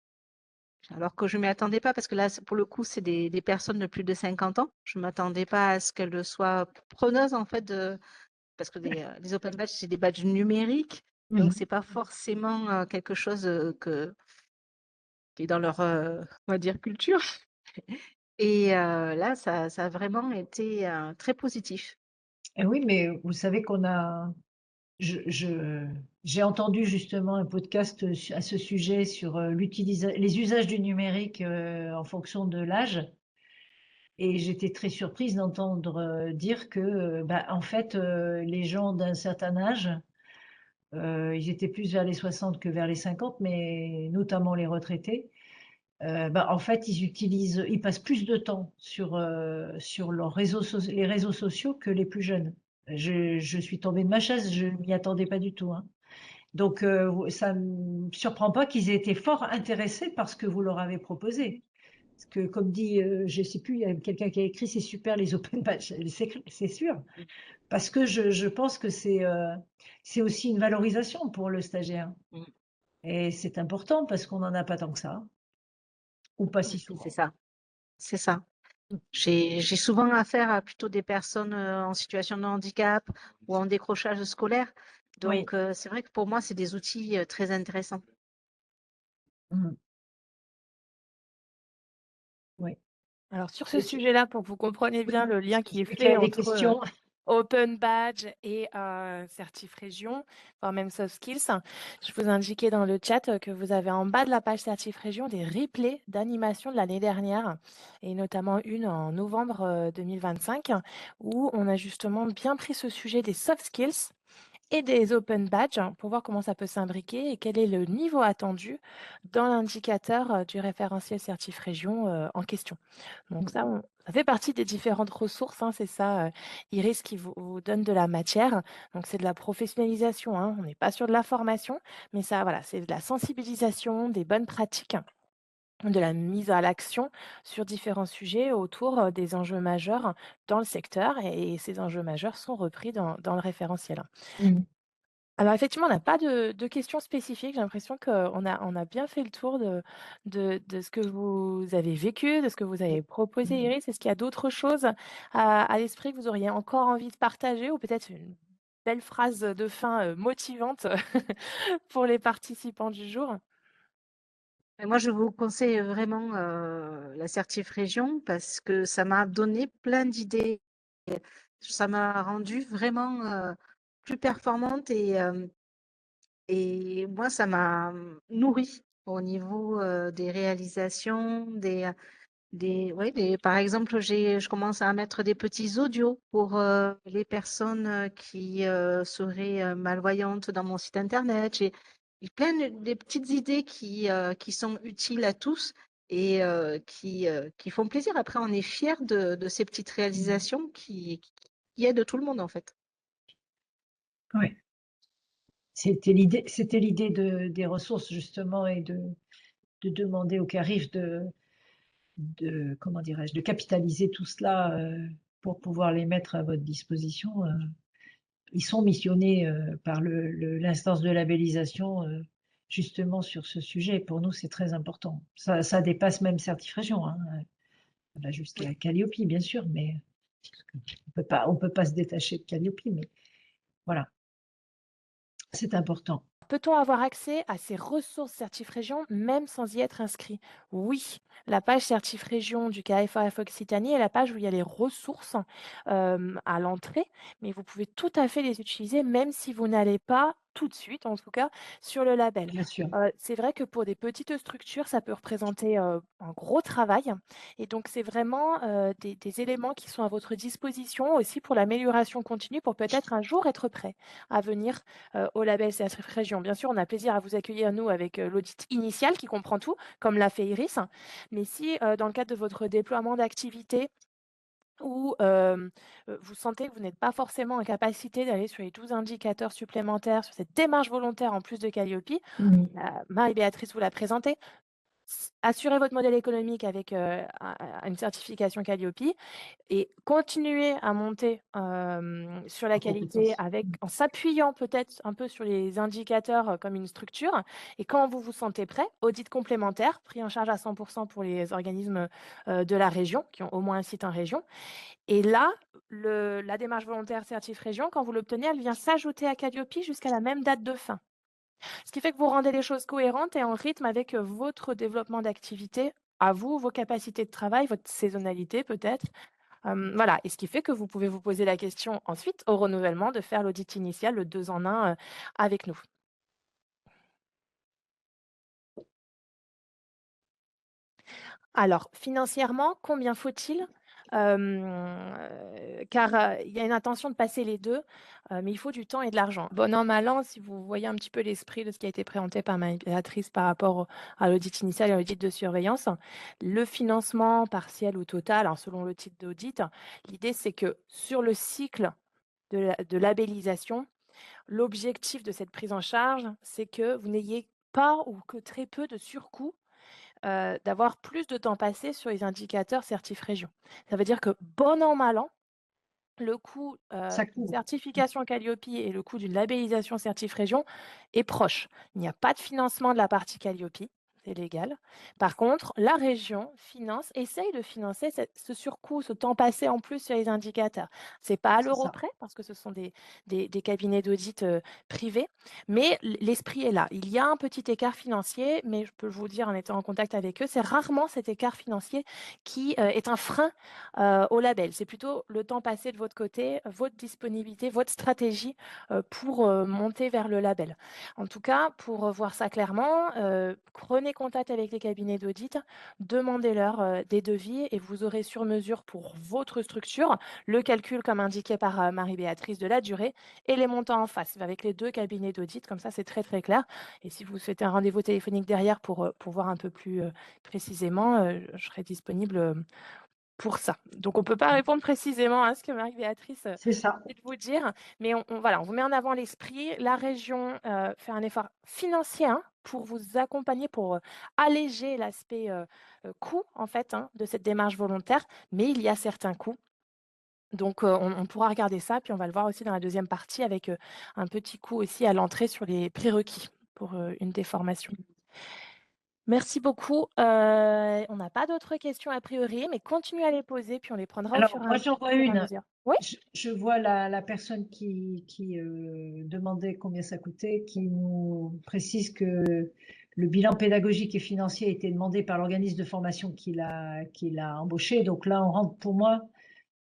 Alors que je ne m'y attendais pas parce que là, pour le coup, c'est des personnes de plus de 50 ans. Je ne m'attendais pas à ce qu'elles soient preneuses en fait parce que les open badges, c'est des badges numériques, donc c'est pas forcément quelque chose qui est dans leur, on va dire, culture. Et là, ça a vraiment été très positif. Oui, mais vous savez j'ai entendu justement un podcast à ce sujet sur les usages du numérique en fonction de l'âge. Et j'étais très surprise d'entendre dire que, en fait, les gens d'un certain âge, ils étaient plus vers les 60 que vers les 50, mais notamment les retraités, en fait, ils passent plus de temps sur les réseaux sociaux que les plus jeunes. Je suis tombée de ma chaise, je m'y attendais pas du tout, hein. Donc, ça me surprend pas qu'ils aient été fort intéressés par ce que vous leur avez proposé. Parce que comme dit, je sais plus, il y a quelqu'un qui a écrit: «C'est super les open badges». C'est sûr, parce que je pense que c'est aussi une valorisation pour le stagiaire Mmh. et c'est important parce qu'on n'en a pas tant que ça, ou pas si C'est souvent. ça, c'est ça. Mmh. J'ai souvent affaire à plutôt des personnes, en situation de handicap ou en décrochage scolaire. Oui. Donc, c'est vrai que pour moi, c'est des outils, très intéressants. Mmh. Oui. Alors sur ce Est-ce sujet-là, pour que vous compreniez Oui, bien le lien est-ce que qui est celui qui a fait des entre, questions? Open Badge et Certif Région, voire même Soft Skills. Je vous indiquais dans le chat que vous avez en bas de la page Certif Région des replays d'animation de l'année dernière et notamment une en novembre 2025 où on a justement bien pris ce sujet des soft skills et des open badges pour voir comment ça peut s'imbriquer et quel est le niveau attendu dans l'indicateur du référentiel Certif Région en question. Donc ça, ça fait partie des différentes ressources, hein, c'est ça, Iris, qui vous donne de la matière. Donc c'est de la professionnalisation, hein, on n'est pas sur de la formation, mais ça, voilà, c'est de la sensibilisation, des bonnes pratiques, de la mise à l'action sur différents sujets autour des enjeux majeurs dans le secteur et ces enjeux majeurs sont repris dans le référentiel. Mmh. Alors effectivement, on n'a pas de questions spécifiques. J'ai l'impression qu'on a bien fait le tour de ce que vous avez vécu, de ce que vous avez proposé, Mmh. Iris. Est-ce qu'il y a d'autres choses à l'esprit que vous auriez encore envie de partager ou peut-être une belle phrase de fin, motivante pour les participants du jour? Et moi, je vous conseille vraiment, l'assertif région parce que ça m'a donné plein d'idées. Ça m'a rendue vraiment, plus performante et moi, ça m'a, nourrie au niveau, des réalisations, ouais, par exemple, je commence à mettre des petits audios pour, les personnes, qui, seraient, malvoyantes dans mon site internet. J'ai plein de petites idées qui sont utiles à tous et qui font plaisir. Après, on est fiers de ces petites Mmh. réalisations qui aident tout le monde, en fait. Ouais. C'était l'idée des ressources justement et de demander aux CARIF comment dirais-je? De capitaliser tout cela, pour pouvoir les mettre à votre disposition, Ils sont missionnés, par l'instance de labellisation, justement sur ce sujet. Pour nous, c'est très important. Ça dépasse même Certifrégion, hein, ça va Oui. jusqu'à Calliope, bien sûr, mais on peut pas se détacher de Calliope, mais voilà, c'est important. Peut-on avoir accès à ces ressources Certif Région même sans y être inscrit? Oui, la page Certif Région du KFAF Occitanie est la page où il y a les ressources à l'entrée, mais vous pouvez tout à fait les utiliser même si vous n'allez pas tout de suite, en tout cas, sur le label. Bien sûr. C'est vrai que pour des petites structures, ça peut représenter un gros travail. Et donc, c'est vraiment des éléments qui sont à votre disposition aussi pour l'amélioration continue, pour peut-être un jour être prêt à venir au label CSF Région. Bien sûr, on a plaisir à vous accueillir, nous, avec l'audit initial qui comprend tout, comme l'a fait Iris. Mais si, dans le cadre de votre déploiement d'activité, ou vous sentez que vous n'êtes pas forcément en capacité d'aller sur les 12 indicateurs supplémentaires, sur cette démarche volontaire en plus de Calliope, Mmh. Marie-Béatrice vous l'a présenté. Assurez votre modèle économique avec une certification Calliope et continuer à monter sur la En qualité compétences. Mmh. en s'appuyant peut-être un peu sur les indicateurs comme une structure. Et quand vous vous sentez prêt, audit complémentaire, pris en charge à 100% pour les organismes de la région, qui ont au moins un site en région. Et là, la démarche volontaire certif région, quand vous l'obtenez, elle vient s'ajouter à Calliope jusqu'à la même date de fin. Ce qui fait que vous rendez les choses cohérentes et en rythme avec votre développement d'activité, à vous, vos capacités de travail, votre saisonnalité peut-être. Voilà, et ce qui fait que vous pouvez vous poser la question ensuite, au renouvellement, de faire l'audit initial, le 2 en 1 avec nous. Alors, financièrement, combien faut-il? Car, il y a une intention de passer les 2, mais il faut du temps et de l'argent. Bon an, mal an, si vous voyez un petit peu l'esprit de ce qui a été présenté par Marie-Béatrice par rapport à l'audit initial et à l'audit de surveillance, le financement partiel ou total, alors selon le type d'audit, l'idée c'est que sur le cycle de labellisation, l'objectif de cette prise en charge, c'est que vous n'ayez pas ou que très peu de surcoûts d'avoir plus de temps passé sur les indicateurs Certif Région. Ça veut dire que bon an, mal an, le coût Ça d'une court. certification Qualiopi et le coût d'une labellisation Certif Région est proche. Il n'y a pas de financement de la partie Qualiopi, c'est légal. Par contre, la région essaye de financer ce surcoût, ce temps passé en plus sur les indicateurs. C'est pas à C'est l'euro ça. près, parce que ce sont des cabinets d'audit privés, mais l'esprit est là. Il y a un petit écart financier, mais je peux vous dire en étant en contact avec eux, c'est rarement cet écart financier qui est un frein au label. C'est plutôt le temps passé de votre côté, votre disponibilité, votre stratégie pour monter vers le label. En tout cas, pour voir ça clairement, prenez contact avec les cabinets d'audit, demandez-leur des devis et vous aurez sur mesure pour votre structure le calcul comme indiqué par Marie-Béatrice de la durée et les montants en face avec les 2 cabinets d'audit. Comme ça, c'est très très clair. Et si vous souhaitez un rendez-vous téléphonique derrière pour voir un peu plus précisément, je serai disponible pour ça. Donc on ne peut pas répondre précisément à ce que Marie-Béatrice C'est ça. vient de vous dire, mais voilà, on vous met en avant l'esprit. La région fait un effort financier pour vous accompagner, pour alléger l'aspect coût en fait de cette démarche volontaire, mais il y a certains coûts. Donc on pourra regarder ça, puis on va le voir aussi dans la deuxième partie avec un petit coup aussi à l'entrée sur les prérequis pour une des formations. Merci beaucoup. On n'a pas d'autres questions a priori, mais continuez à les poser, puis on les prendra au Alors, fur et moi, j'en vois à une. mesure. Oui? Je vois la personne qui demandait combien ça coûtait, qui nous précise que le bilan pédagogique et financier a été demandé par l'organisme de formation qui l'a embauché. Donc là, on rentre pour moi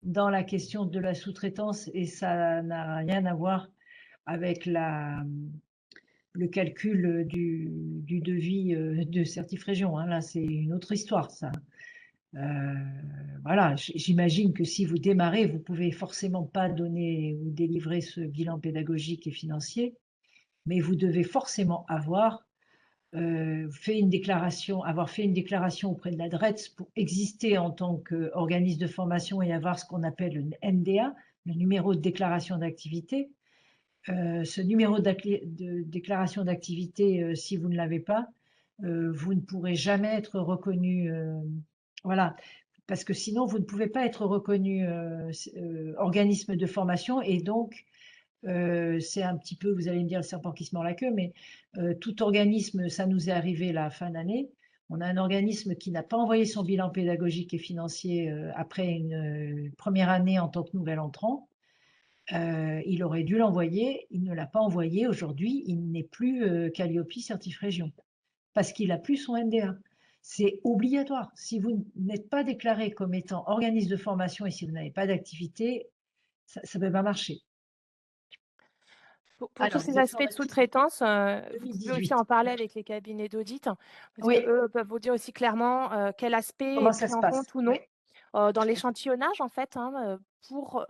dans la question de la sous-traitance et ça n'a rien à voir avec le calcul du devis de Certif Région. Là, c'est une autre histoire, ça. Voilà, j'imagine que si vous démarrez, vous pouvez forcément pas donner ou délivrer ce bilan pédagogique et financier, mais vous devez forcément avoir fait une déclaration auprès de la DRETS pour exister en tant qu'organisme de formation et avoir ce qu'on appelle le NDA, le numéro de déclaration d'activité. Ce numéro de déclaration d'activité, si vous ne l'avez pas, vous ne pourrez jamais être reconnu. Voilà, parce que sinon, vous ne pouvez pas être reconnu organisme de formation et donc, c'est un petit peu, vous allez me dire, le serpent qui se mord la queue, mais tout organisme, ça nous est arrivé la fin d'année. On a un organisme qui n'a pas envoyé son bilan pédagogique et financier après une première année en tant que nouvel entrant. Il aurait dû l'envoyer, il ne l'a pas envoyé. Aujourd'hui, il n'est plus Qualiopi Certif Région parce qu'il n'a plus son NDA. C'est obligatoire. Si vous n'êtes pas déclaré comme étant organisme de formation et si vous n'avez pas d'activité, ça ne peut pas marcher. Pour tous Alors, ces vous êtes aspects de formatrice sous-traitance, vous pouvez aussi 2018. en parler avec les cabinets d'audit, parce Oui, qu'eux peuvent vous dire aussi clairement quel aspect est comment ça pris se en passe? compte ou non Oui, dans l'échantillonnage, en fait, pour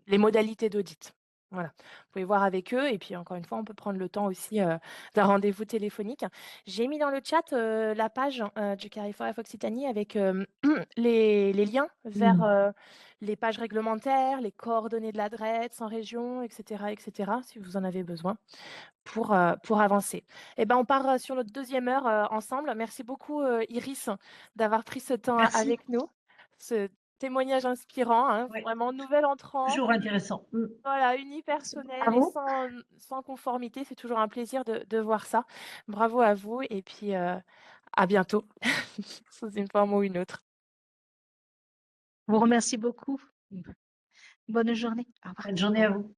les modalités d'audit. Voilà. Vous pouvez voir avec eux et puis encore une fois, on peut prendre le temps aussi d'un rendez-vous téléphonique. J'ai mis dans le chat la page du Carrefour F Occitanie avec les liens vers les pages réglementaires, les coordonnées de l'adresse en région, etc., si vous en avez besoin pour avancer. Eh ben, on part sur notre deuxième heure ensemble. Merci beaucoup, Iris, d'avoir pris ce temps merci. avec nous. Ce témoignage inspirant, Oui, vraiment nouvel entrant. toujours intéressant. Voilà, À unipersonnel et vous. sans conformité. C'est toujours un plaisir de voir ça. Bravo à vous et puis à bientôt sous une forme ou une autre. Je vous remercie beaucoup. Bonne journée. Au revoir. Bonne journée à vous.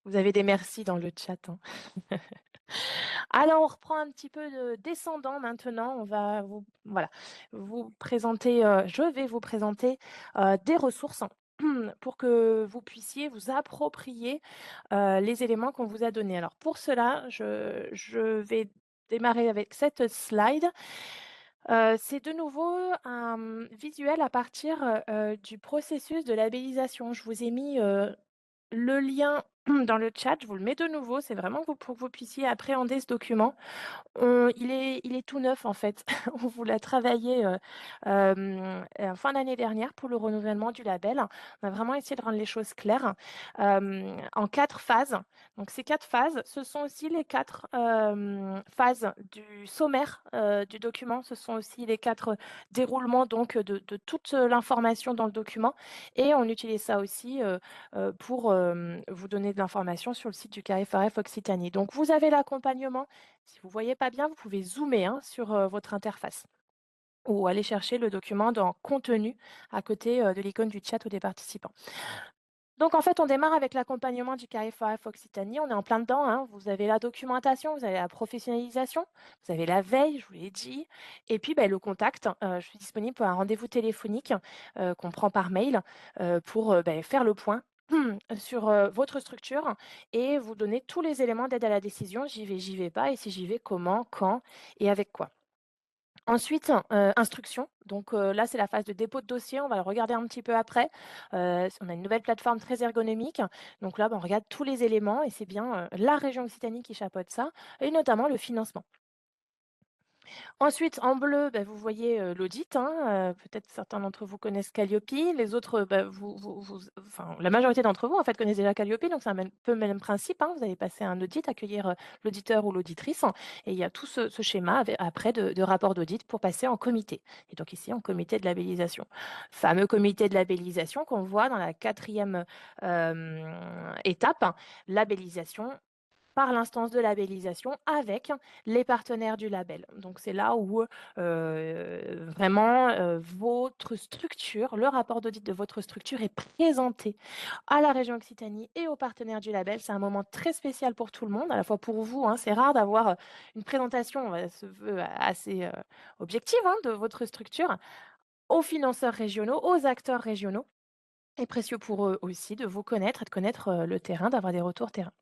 Vous avez des merci dans le chat. Alors, on reprend un petit peu de descendant maintenant. On va vous présenter, je vais vous présenter des ressources pour que vous puissiez vous approprier les éléments qu'on vous a donnés. Alors, pour cela, je vais démarrer avec cette slide. C'est de nouveau un visuel à partir du processus de labellisation. Je vous ai mis le lien dans le chat, je vous le mets de nouveau, c'est vraiment pour que vous puissiez appréhender ce document. Il est tout neuf en fait. On vous l'a travaillé, fin d'année dernière pour le renouvellement du label. On a vraiment essayé de rendre les choses claires, en 4 phases. Donc ces 4 phases, ce sont aussi les 4, phases du sommaire, du document. Ce sont aussi les 4 déroulements donc de toute, l'information dans le document et on utilise ça aussi, pour, vous donner de l'information sur le site du CARIFOREF Occitanie. Donc vous avez l'accompagnement. Si vous ne voyez pas bien, vous pouvez zoomer hein, sur votre interface ou aller chercher le document dans Contenu à côté de l'icône du chat ou des participants. Donc en fait, on démarre avec l'accompagnement du CARIFOREF Occitanie. On est en plein dedans. Hein. Vous avez la documentation, vous avez la professionnalisation, vous avez la veille, je vous l'ai dit. Et puis le contact. Je suis disponible pour un rendez-vous téléphonique qu'on prend par mail pour faire le point sur votre structure et vous donner tous les éléments d'aide à la décision. J'y vais pas et si j'y vais, comment, quand et avec quoi. Ensuite, instruction. Donc là, c'est la phase de dépôt de dossier. On va le regarder un petit peu après. On a une nouvelle plateforme très ergonomique. Donc là, on regarde tous les éléments et c'est bien la région Occitanie qui chapeaute ça et notamment le financement. Ensuite, en bleu, vous voyez, l'audit, hein, peut-être certains d'entre vous connaissent Calliope. Les autres, enfin, la majorité d'entre vous, en fait, connaissent déjà Calliope, donc c'est un peu le même principe, hein. Vous allez passer un audit, accueillir, l'auditeur ou l'auditrice et il y a tout ce schéma après de rapport d'audit pour passer en comité et donc ici, en comité de labellisation. Fameux comité de labellisation qu'on voit dans la 4e, étape, hein, labellisation par l'instance de labellisation avec les partenaires du label. Donc c'est là où vraiment votre structure, le rapport d'audit de votre structure est présenté à la région Occitanie et aux partenaires du label. C'est un moment très spécial pour tout le monde, à la fois pour vous. Hein, c'est rare d'avoir une présentation se veut assez objective hein, de votre structure aux financeurs régionaux, aux acteurs régionaux. Et précieux pour eux aussi de vous connaître et de connaître le terrain, d'avoir des retours terrain.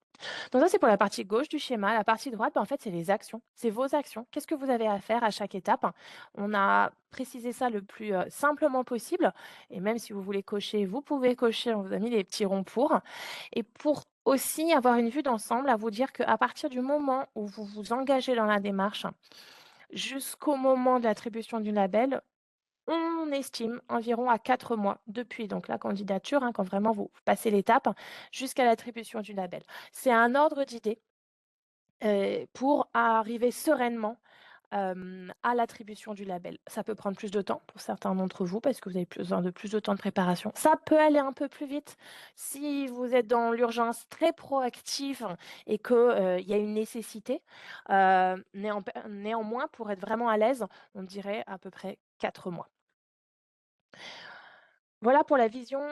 Donc ça, c'est pour la partie gauche du schéma. La partie droite, en fait, c'est les actions. C'est vos actions. Qu'est-ce que vous avez à faire à chaque étape? On a précisé ça le plus simplement possible. Et même si vous voulez cocher, vous pouvez cocher. On vous a mis les petits ronds pour. Et pour aussi avoir une vue d'ensemble, à vous dire qu'à partir du moment où vous vous engagez dans la démarche, jusqu'au moment de l'attribution du label, on estime environ à 4 mois depuis donc la candidature, hein, quand vraiment vous passez l'étape, jusqu'à l'attribution du label. C'est un ordre d'idée pour arriver sereinement à l'attribution du label. Ça peut prendre plus de temps pour certains d'entre vous parce que vous avez besoin de plus de temps de préparation. Ça peut aller un peu plus vite si vous êtes dans l'urgence très proactive et qu'il y a une nécessité. Néanmoins, pour être vraiment à l'aise, on dirait à peu près 4 mois. Voilà pour la vision,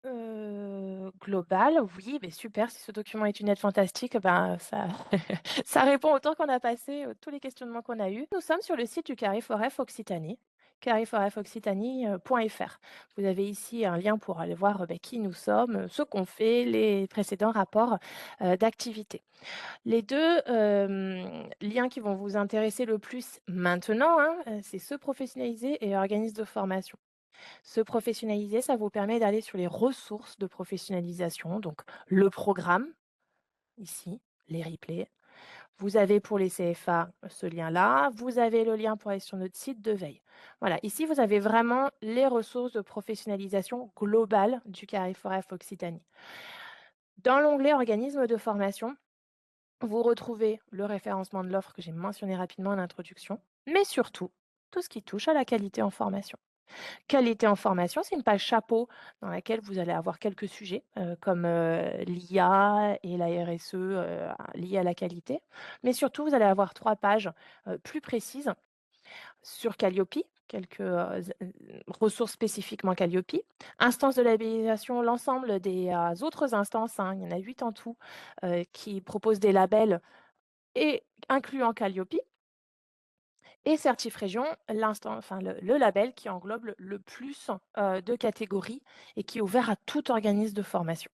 globale. Oui, beh, super, si ce document est une aide fantastique, ben, ça ça répond autant qu'on a passé, tous les questionnements qu'on a eus. Nous sommes sur le site du CARIFOREF Occitanie, cariforefoccitanie.fr. Vous avez ici un lien pour aller voir, qui nous sommes, ce qu'on fait, les précédents rapports, d'activité. Les 2 liens qui vont vous intéresser le plus maintenant, hein, c'est se professionnaliser et organisme de formation. Se professionnaliser, ça vous permet d'aller sur les ressources de professionnalisation, donc le programme, ici, les replays. Vous avez pour les CFA ce lien-là. Vous avez le lien pour aller sur notre site de veille. Voilà, ici, vous avez vraiment les ressources de professionnalisation globale du CARIFOREF Occitanie. Dans l'onglet organismes de formation, vous retrouvez le référencement de l'offre que j'ai mentionné rapidement en introduction, mais surtout tout ce qui touche à la qualité en formation. Qualité en formation, c'est une page chapeau dans laquelle vous allez avoir quelques sujets comme l'IA et la RSE liés à la qualité. Mais surtout, vous allez avoir 3 pages plus précises sur Calliope, quelques ressources spécifiquement Calliope. Instance de labellisation, l'ensemble des autres instances, hein, il y en a 8 en tout, qui proposent des labels et incluant Calliope. Et Certif Région, le label qui englobe le plus de catégories et qui est ouvert à tout organisme de formation.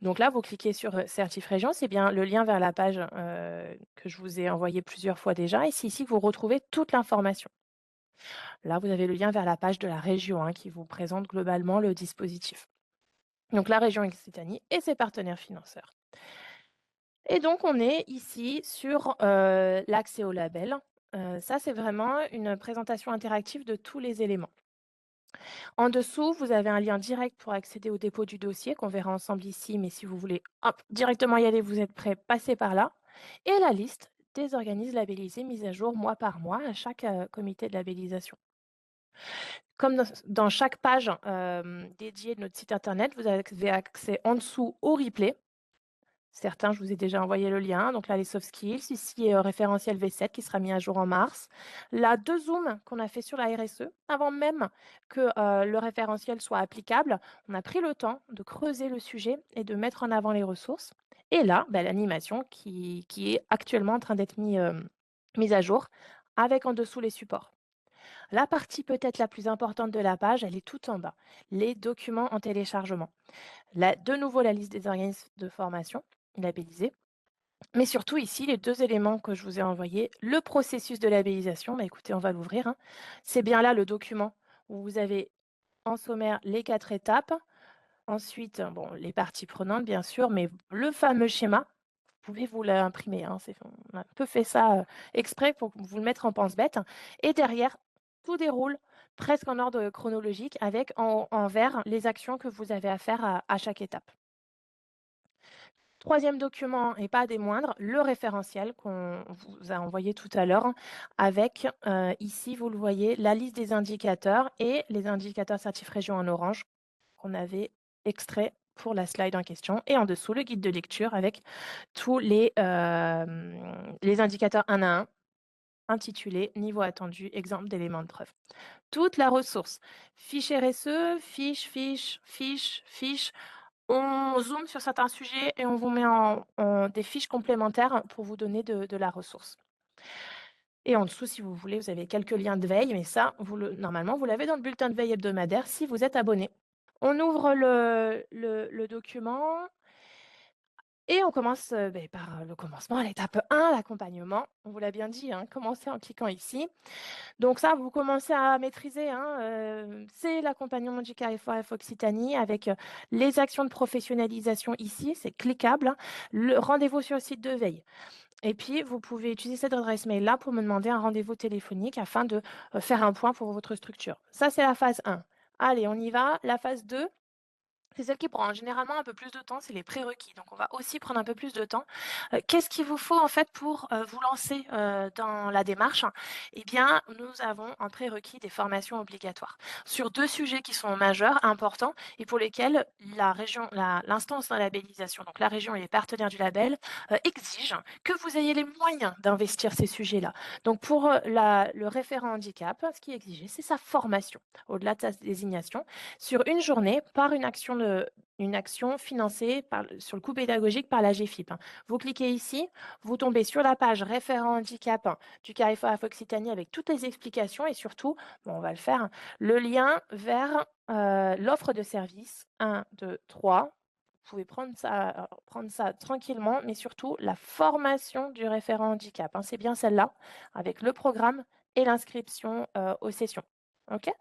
Donc là, vous cliquez sur Certif Région, c'est bien le lien vers la page que je vous ai envoyé plusieurs fois déjà. Et c'est ici que vous retrouvez toute l'information. Là, vous avez le lien vers la page de la région hein, qui vous présente globalement le dispositif. Donc la région Occitanie et ses partenaires financeurs. Et donc on est ici sur, l'accès au label. Ça, c'est vraiment une présentation interactive de tous les éléments. En dessous, vous avez un lien direct pour accéder au dépôt du dossier qu'on verra ensemble ici, mais si vous voulez, hop, directement y aller, vous êtes prêts, passez par là. Et la liste des organismes labellisés mise à jour mois par mois à chaque comité de labellisation. Comme dans chaque page dédiée de notre site internet, vous avez accès en dessous au replay. Certains, je vous ai déjà envoyé le lien. Donc là, les soft skills. Ici, référentiel V7 qui sera mis à jour en mars. Là, 2 zooms qu'on a fait sur la RSE. Avant même que le référentiel soit applicable, on a pris le temps de creuser le sujet et de mettre en avant les ressources. Et là, bah, l'animation qui est actuellement en train d'être mise à jour avec en dessous les supports. La partie peut-être la plus importante de la page, elle est tout en bas. Les documents en téléchargement. Là, de nouveau, la liste des organismes de formation labellisés. Mais surtout ici, les 2 éléments que je vous ai envoyés, le processus de labellisation, bah, écoutez, on va l'ouvrir, hein. C'est bien là le document où vous avez en sommaire les 4 étapes. Ensuite, bon, les parties prenantes, bien sûr, mais le fameux schéma, vous pouvez vous l'imprimer, hein. On a un peu fait ça exprès pour vous le mettre en pense-bête. Et derrière, tout déroule presque en ordre chronologique avec en vert les actions que vous avez à faire à chaque étape. Troisième document, et pas des moindres, le référentiel qu'on vous a envoyé tout à l'heure avec, ici, vous le voyez, la liste des indicateurs et les indicateurs certif région en orange qu'on avait extrait pour la slide en question et en dessous, le guide de lecture avec tous les indicateurs un à un intitulés niveau attendu, exemple d'éléments de preuve. Toute la ressource, fiche RSE, fiche. On zoome sur certains sujets et on vous met en des fiches complémentaires pour vous donner de la ressource. Et en dessous, si vous voulez, vous avez quelques liens de veille, mais ça, normalement, vous l'avez dans le bulletin de veille hebdomadaire si vous êtes abonné. On ouvre le document et on commence par le commencement, l'étape 1, l'accompagnement. On vous l'a bien dit, hein, commencez en cliquant ici. Donc ça, vous commencez à maîtriser, hein, c'est l'accompagnement du Carrefour F Occitanie avec, les actions de professionnalisation ici, c'est cliquable, hein. Le rendez-vous sur le site de veille et puis vous pouvez utiliser cette adresse mail-là pour me demander un rendez-vous téléphonique afin de, faire un point pour votre structure. Ça, c'est la phase 1. Allez, on y va. La phase 2, c'est celle qui prend généralement un peu plus de temps, c'est les prérequis. Donc on va aussi prendre un peu plus de temps. Qu'est-ce qu'il vous faut en fait pour, vous lancer, dans la démarche? Eh bien, nous avons en prérequis des formations obligatoires sur 2 sujets qui sont majeurs, importants et pour lesquels l'instance de labellisation, donc la région et les partenaires du label, exigent que vous ayez les moyens d'investir ces sujets-là. Donc pour, le référent handicap, ce qui est exigé, c'est sa formation, au-delà de sa désignation, sur une journée par une action financée sur le coût pédagogique par la GFIP, hein. Vous cliquez ici, vous tombez sur la page référent handicap du Carrefour F Occitanie avec toutes les explications et surtout, bon, on va le faire, hein, le lien vers l'offre de service 1, 2, 3. Vous pouvez prendre ça tranquillement, mais surtout la formation du référent handicap, hein, c'est bien celle-là, avec le programme et l'inscription aux sessions. OK?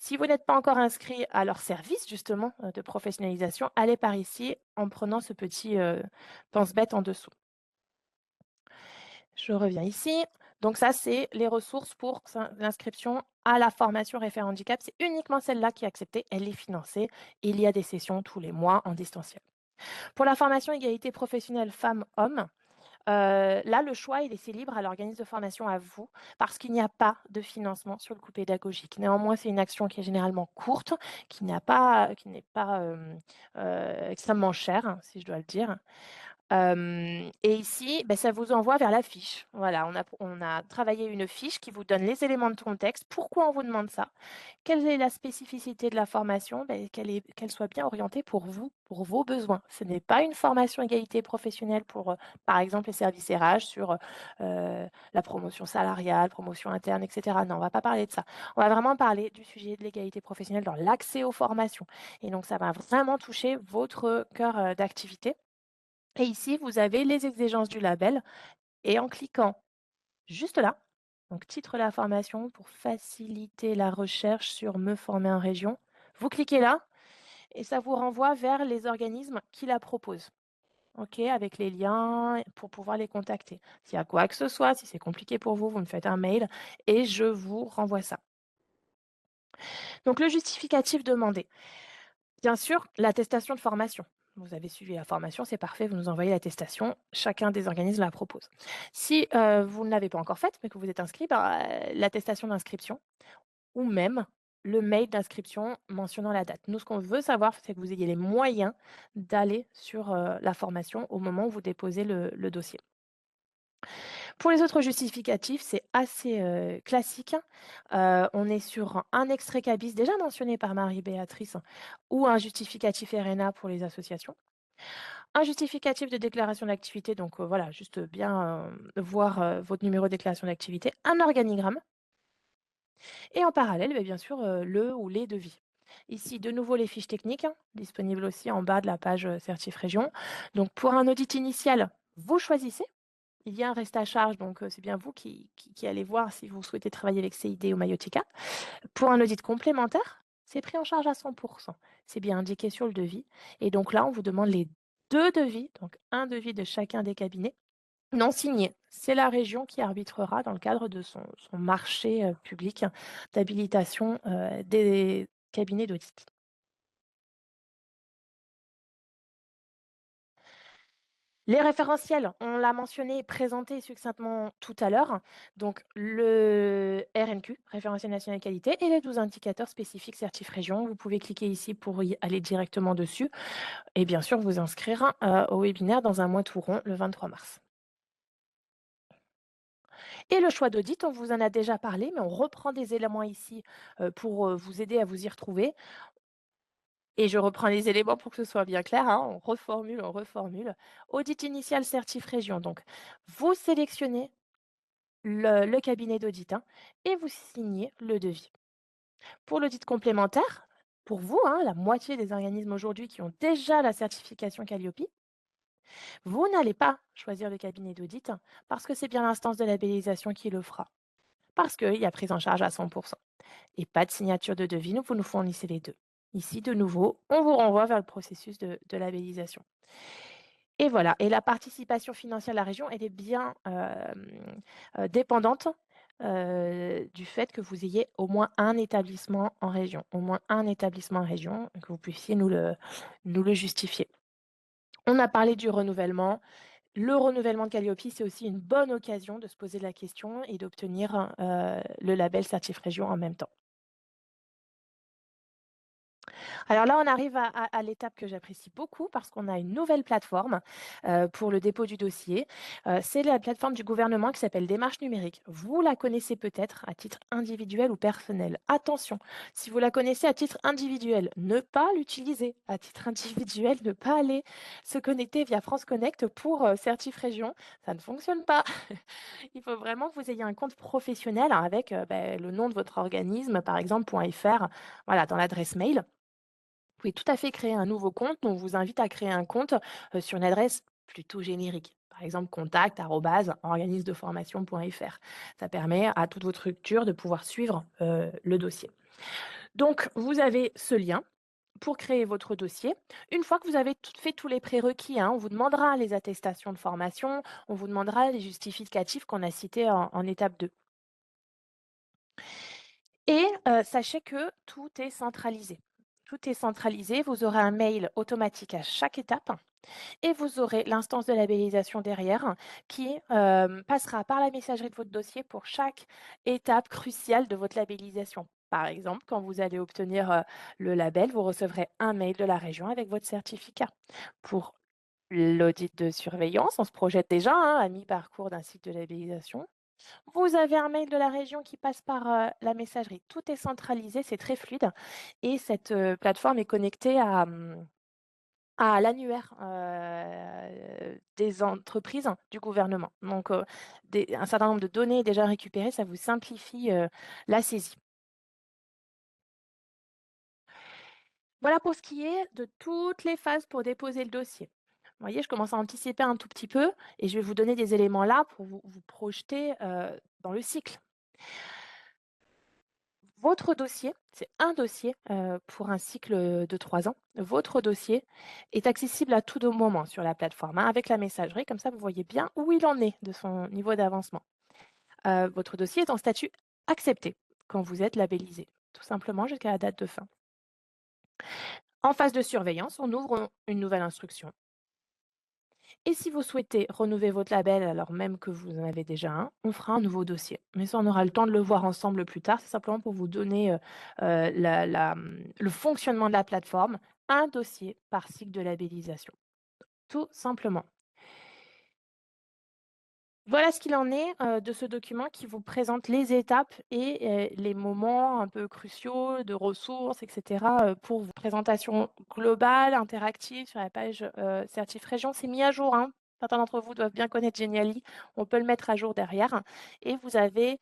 Si vous n'êtes pas encore inscrit à leur service justement, de professionnalisation, allez par ici en prenant ce petit, pense-bête en dessous. Je reviens ici. Donc ça, c'est les ressources pour l'inscription à la formation référent handicap. C'est uniquement celle-là qui est acceptée, elle est financée. Il y a des sessions tous les mois en distanciel. Pour la formation égalité professionnelle femmes-hommes, là, le choix, il est laissé libre à l'organisme de formation, à vous, parce qu'il n'y a pas de financement sur le coût pédagogique. Néanmoins, c'est une action qui est généralement courte, qui n'est pas, extrêmement chère, hein, si je dois le dire. Et ici, ça vous envoie vers la fiche. Voilà, on a travaillé une fiche qui vous donne les éléments de contexte. Pourquoi on vous demande ça? Quelle est la spécificité de la formation? Qu'elle soit bien orientée pour vous, pour vos besoins. Ce n'est pas une formation égalité professionnelle pour, par exemple, les services RH sur, la promotion salariale, promotion interne, et cetera. Non, on va pas parler de ça. On va vraiment parler du sujet de l'égalité professionnelle dans l'accès aux formations et donc ça va vraiment toucher votre cœur, d'activité. Et ici, vous avez les exigences du label et en cliquant juste là, donc titre de la formation pour faciliter la recherche sur Me former en région, vous cliquez là et ça vous renvoie vers les organismes qui la proposent. avec les liens pour pouvoir les contacter. S'il y a quoi que ce soit, si c'est compliqué pour vous, vous me faites un mail et je vous renvoie ça. Donc le justificatif demandé. Bien sûr, l'attestation de formation. Vous avez suivi la formation, c'est parfait, vous nous envoyez l'attestation, chacun des organismes la propose. Si vous ne l'avez pas encore faite, mais que vous êtes inscrit, l'attestation d'inscription ou même le mail d'inscription mentionnant la date. Nous, ce qu'on veut savoir, c'est que vous ayez les moyens d'aller sur la formation au moment où vous déposez le dossier. Pour les autres justificatifs, c'est assez classique. On est sur un extrait CABIS déjà mentionné par Marie-Béatrice ou un justificatif RNA pour les associations. Un justificatif de déclaration d'activité, donc voilà, juste bien voir votre numéro de déclaration d'activité, un organigramme et en parallèle, bien sûr, le ou les devis. Ici, de nouveau, les fiches techniques, disponibles aussi en bas de la page Certif Région. Donc, pour un audit initial, vous choisissez. Il y a un reste à charge, donc c'est bien vous qui allez voir si vous souhaitez travailler avec CID ou Mayotica. Pour un audit complémentaire, c'est pris en charge à 100%. C'est bien indiqué sur le devis. Et donc là, on vous demande les 2 devis, donc un devis de chacun des cabinets, non signé. C'est la région qui arbitrera dans le cadre de son marché public d'habilitation des cabinets d'audit. Les référentiels, on l'a mentionné et présenté succinctement tout à l'heure. Donc, le RNQ, référentiel national qualité, et les 12 indicateurs spécifiques Certif Région. Vous pouvez cliquer ici pour y aller directement dessus. Et bien sûr, vous inscrire au webinaire dans un mois tout rond, le 23 mars. Et le choix d'audit, on vous en a déjà parlé, mais on reprend des éléments ici pour vous aider à vous y retrouver. Et je reprends les éléments pour que ce soit bien clair, hein. On reformule, on reformule. Audit initial Certif Région. Donc, vous sélectionnez le cabinet d'audit et vous signez le devis. Pour l'audit complémentaire, pour vous, la moitié des organismes aujourd'hui qui ont déjà la certification Calliope, vous n'allez pas choisir le cabinet d'audit parce que c'est bien l'instance de labellisation qui le fera. Parce qu'il y a prise en charge à 100%. Et pas de signature de devis, vous nous fournissez les deux. Ici, de nouveau, on vous renvoie vers le processus de labellisation. Et voilà. Et la participation financière de la région, elle est bien dépendante du fait que vous ayez au moins un établissement en région. Au moins un établissement en région, que vous puissiez nous le justifier. On a parlé du renouvellement. Le renouvellement de Calliope, c'est aussi une bonne occasion de se poser la question et d'obtenir le label Certif Région en même temps. Alors là, on arrive à l'étape que j'apprécie beaucoup parce qu'on a une nouvelle plateforme pour le dépôt du dossier. C'est la plateforme du gouvernement qui s'appelle Démarche numérique. Vous la connaissez peut-être à titre individuel ou personnel. Attention, si vous la connaissez à titre individuel, ne pas l'utiliser. À titre individuel, ne pas aller se connecter via France Connect pour Certif Région. Ça ne fonctionne pas. Il faut vraiment que vous ayez un compte professionnel avec le nom de votre organisme, par exemple .fr, voilà, dans l'adresse mail. Vous pouvez tout à fait créer un nouveau compte. On vous invite à créer un compte sur une adresse plutôt générique. Par exemple, contact@organismedeformation.fr. Ça permet à toute votre structure de pouvoir suivre le dossier. Donc, vous avez ce lien pour créer votre dossier. Une fois que vous avez fait tous les prérequis, on vous demandera les attestations de formation, on vous demandera les justificatifs qu'on a cités en étape 2. Et sachez que tout est centralisé. Tout est centralisé. Vous aurez un mail automatique à chaque étape et vous aurez l'instance de labellisation derrière qui passera par la messagerie de votre dossier pour chaque étape cruciale de votre labellisation. Par exemple, quand vous allez obtenir le label, vous recevrez un mail de la région avec votre certificat. Pour l'audit de surveillance, on se projette déjà à mi-parcours d'un site de labellisation. Vous avez un mail de la région qui passe par la messagerie. Tout est centralisé, c'est très fluide. Et cette plateforme est connectée à l'annuaire des entreprises du gouvernement. Donc, un certain nombre de données déjà récupérées, ça vous simplifie la saisie. Voilà pour ce qui est de toutes les phases pour déposer le dossier. Vous voyez, je commence à anticiper un tout petit peu et je vais vous donner des éléments là pour vous projeter dans le cycle. Votre dossier, C'est un dossier pour un cycle de 3 ans. Votre dossier est accessible à tout moment sur la plateforme, hein, avec la messagerie. Comme ça, vous voyez bien où il en est de son niveau d'avancement. Votre dossier est en statut accepté quand vous êtes labellisé, tout simplement jusqu'à la date de fin. En phase de surveillance, on ouvre une nouvelle instruction. Et si vous souhaitez renouveler votre label alors même que vous en avez déjà un, on fera un nouveau dossier. Mais ça, on aura le temps de le voir ensemble plus tard. C'est simplement pour vous donner le fonctionnement de la plateforme, un dossier par cycle de labellisation. Tout simplement. Voilà ce qu'il en est de ce document qui vous présente les étapes et les moments un peu cruciaux de ressources, etc. Pour vos présentations globales, interactives sur la page Certif Région. C'est mis à jour, hein. Certains d'entre vous doivent bien connaître Geniali. On peut le mettre à jour derrière. Et vous avez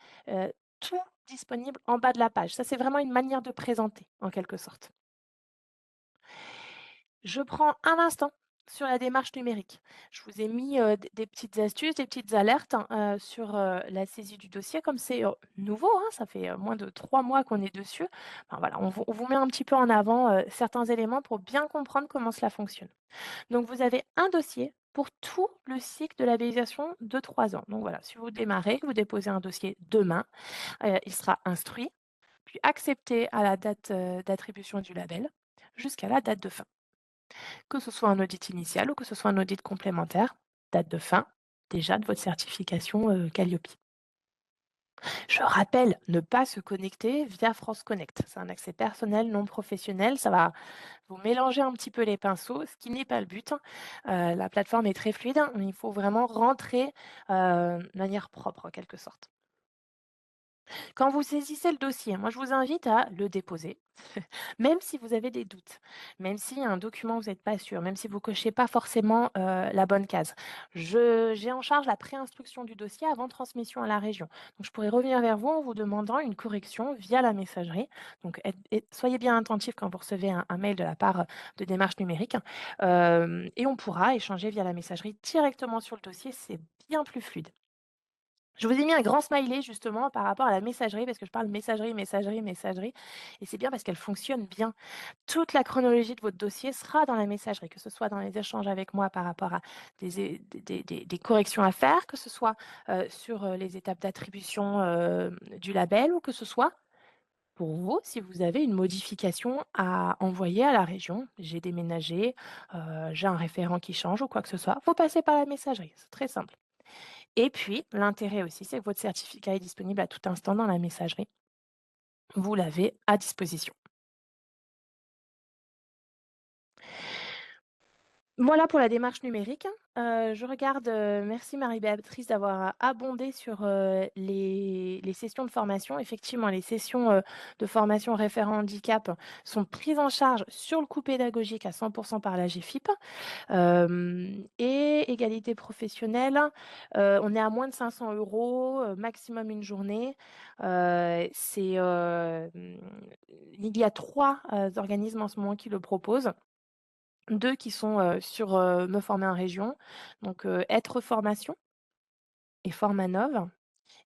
tout disponible en bas de la page. Ça, c'est vraiment une manière de présenter, en quelque sorte. Je prends un instant sur la démarche numérique. Je vous ai mis des petites astuces, des petites alertes hein, sur la saisie du dossier. Comme c'est nouveau, hein, ça fait moins de 3 mois qu'on est dessus. Enfin, voilà, on vous met un petit peu en avant certains éléments pour bien comprendre comment cela fonctionne. Donc, vous avez un dossier pour tout le cycle de labellisation de 3 ans. Donc voilà, si vous démarrez, que vous déposez un dossier demain, il sera instruit, puis accepté à la date d'attribution du label jusqu'à la date de fin. Que ce soit un audit initial ou que ce soit un audit complémentaire, date de fin déjà de votre certification Calliope. Je rappelle, ne pas se connecter via France Connect. C'est un accès personnel non professionnel. Ça va vous mélanger un petit peu les pinceaux, ce qui n'est pas le but. La plateforme est très fluide, mais il faut vraiment rentrer de manière propre en quelque sorte. Quand vous saisissez le dossier, moi je vous invite à le déposer, même si vous avez des doutes, même si un document vous n'êtes pas sûr, même si vous cochez pas forcément la bonne case. J'ai en charge la préinstruction du dossier avant transmission à la région. Donc je pourrais revenir vers vous en vous demandant une correction via la messagerie. Donc soyez bien attentifs quand vous recevez un mail de la part de Démarche Numérique. Et on pourra échanger via la messagerie directement sur le dossier. C'est bien plus fluide. Je vous ai mis un grand smiley justement par rapport à la messagerie, parce que je parle messagerie, messagerie, messagerie, et c'est bien parce qu'elle fonctionne bien. Toute la chronologie de votre dossier sera dans la messagerie, que ce soit dans les échanges avec moi par rapport à des corrections à faire, que ce soit sur les étapes d'attribution du label, ou que ce soit pour vous, si vous avez une modification à envoyer à la région. J'ai déménagé, j'ai un référent qui change ou quoi que ce soit, vous passez par la messagerie, c'est très simple. Et puis, l'intérêt aussi, c'est que votre certificat est disponible à tout instant dans la messagerie. Vous l'avez à disposition. Voilà pour la démarche numérique. Je regarde, merci Marie-Béatrice d'avoir abondé sur les sessions de formation. Effectivement, les sessions de formation référent handicap sont prises en charge sur le coût pédagogique à 100% par la GFIP. Et égalité professionnelle, on est à moins de 500 €, maximum une journée. Il y a 3 organismes en ce moment qui le proposent. 2 qui sont sur Me former en région, donc Être formation et Formanov.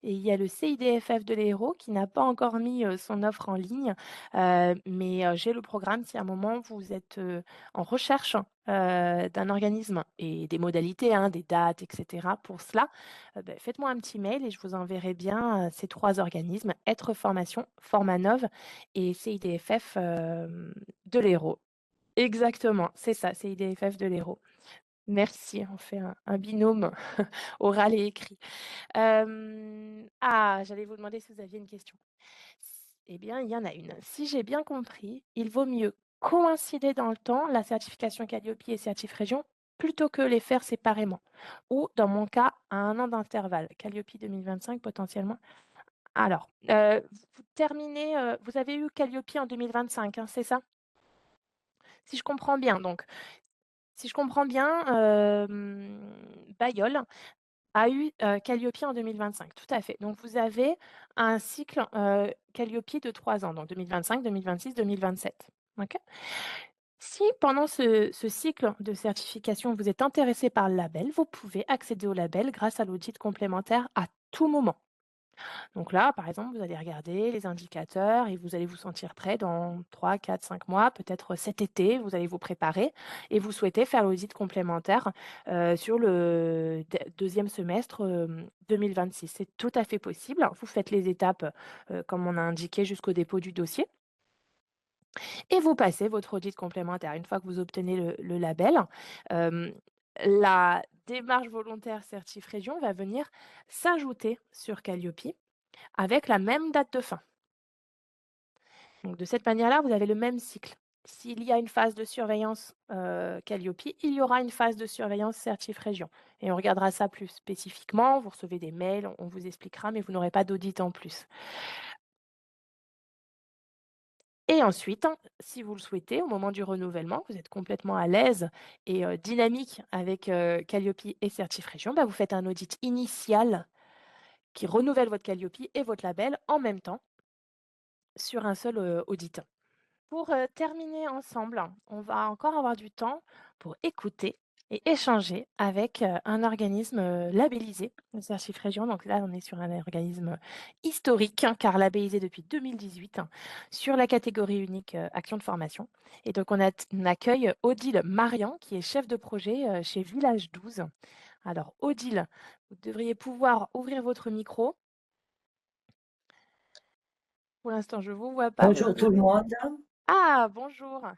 Et il y a le CIDFF de l'Hérault qui n'a pas encore mis son offre en ligne, mais j'ai le programme. Si à un moment vous êtes en recherche d'un organisme et des modalités, hein, des dates, etc. pour cela, faites-moi un petit mail et je vous enverrai bien ces 3 organismes, Être formation, Formanov et CIDFF de l'Hérault. Exactement, c'est ça, CIDFF de l'Hérault. Merci, on fait un binôme oral et écrit. J'allais vous demander si vous aviez une question. Eh bien, il y en a une. Si j'ai bien compris, il vaut mieux coïncider dans le temps la certification Calliope et Certif Région plutôt que les faire séparément. Ou, dans mon cas, à 1 an d'intervalle. Calliope 2025 potentiellement. Alors, vous terminez, vous avez eu Calliope en 2025, hein, c'est ça? Si je comprends bien, donc. Si je comprends bien, Bailleul a eu, Calliope en 2025. Tout à fait. Donc vous avez un cycle, Calliope de 3 ans, donc 2025, 2026, 2027. OK? Si pendant ce cycle de certification, vous êtes intéressé par le label, vous pouvez accéder au label grâce à l'audit complémentaire à tout moment. Donc là, par exemple, vous allez regarder les indicateurs et vous allez vous sentir prêt dans 3, 4, 5 mois, peut-être cet été, vous allez vous préparer et vous souhaitez faire l'audit complémentaire sur le deuxième semestre 2026. C'est tout à fait possible. Vous faites les étapes comme on a indiqué jusqu'au dépôt du dossier et vous passez votre audit complémentaire. Une fois que vous obtenez le label, euh, la démarche volontaire Certif Région va venir s'ajouter sur Calliope avec la même date de fin. Donc de cette manière-là, vous avez le même cycle. S'il y a une phase de surveillance Calliope, il y aura une phase de surveillance Certif Région. Et on regardera ça plus spécifiquement. Vous recevez des mails, on vous expliquera, mais vous n'aurez pas d'audit en plus. Et ensuite, si vous le souhaitez, au moment du renouvellement, vous êtes complètement à l'aise et dynamique avec Calliope et Certif Région, bah, vous faites un audit initial qui renouvelle votre Calliope et votre label en même temps sur un seul audit. Pour terminer ensemble, on va encore avoir du temps pour écouter et échanger avec un organisme labellisé, le Certif Région. Donc là, on est sur un organisme historique, hein, car labellisé depuis 2018 hein, sur la catégorie unique action de formation. Et donc, on accueille Odile Marian, qui est chef de projet chez Village 12. Alors, Odile, vous devriez pouvoir ouvrir votre micro. Pour l'instant, je ne vous vois pas. Bonjour tout le monde. Ah, bonjour. Vous me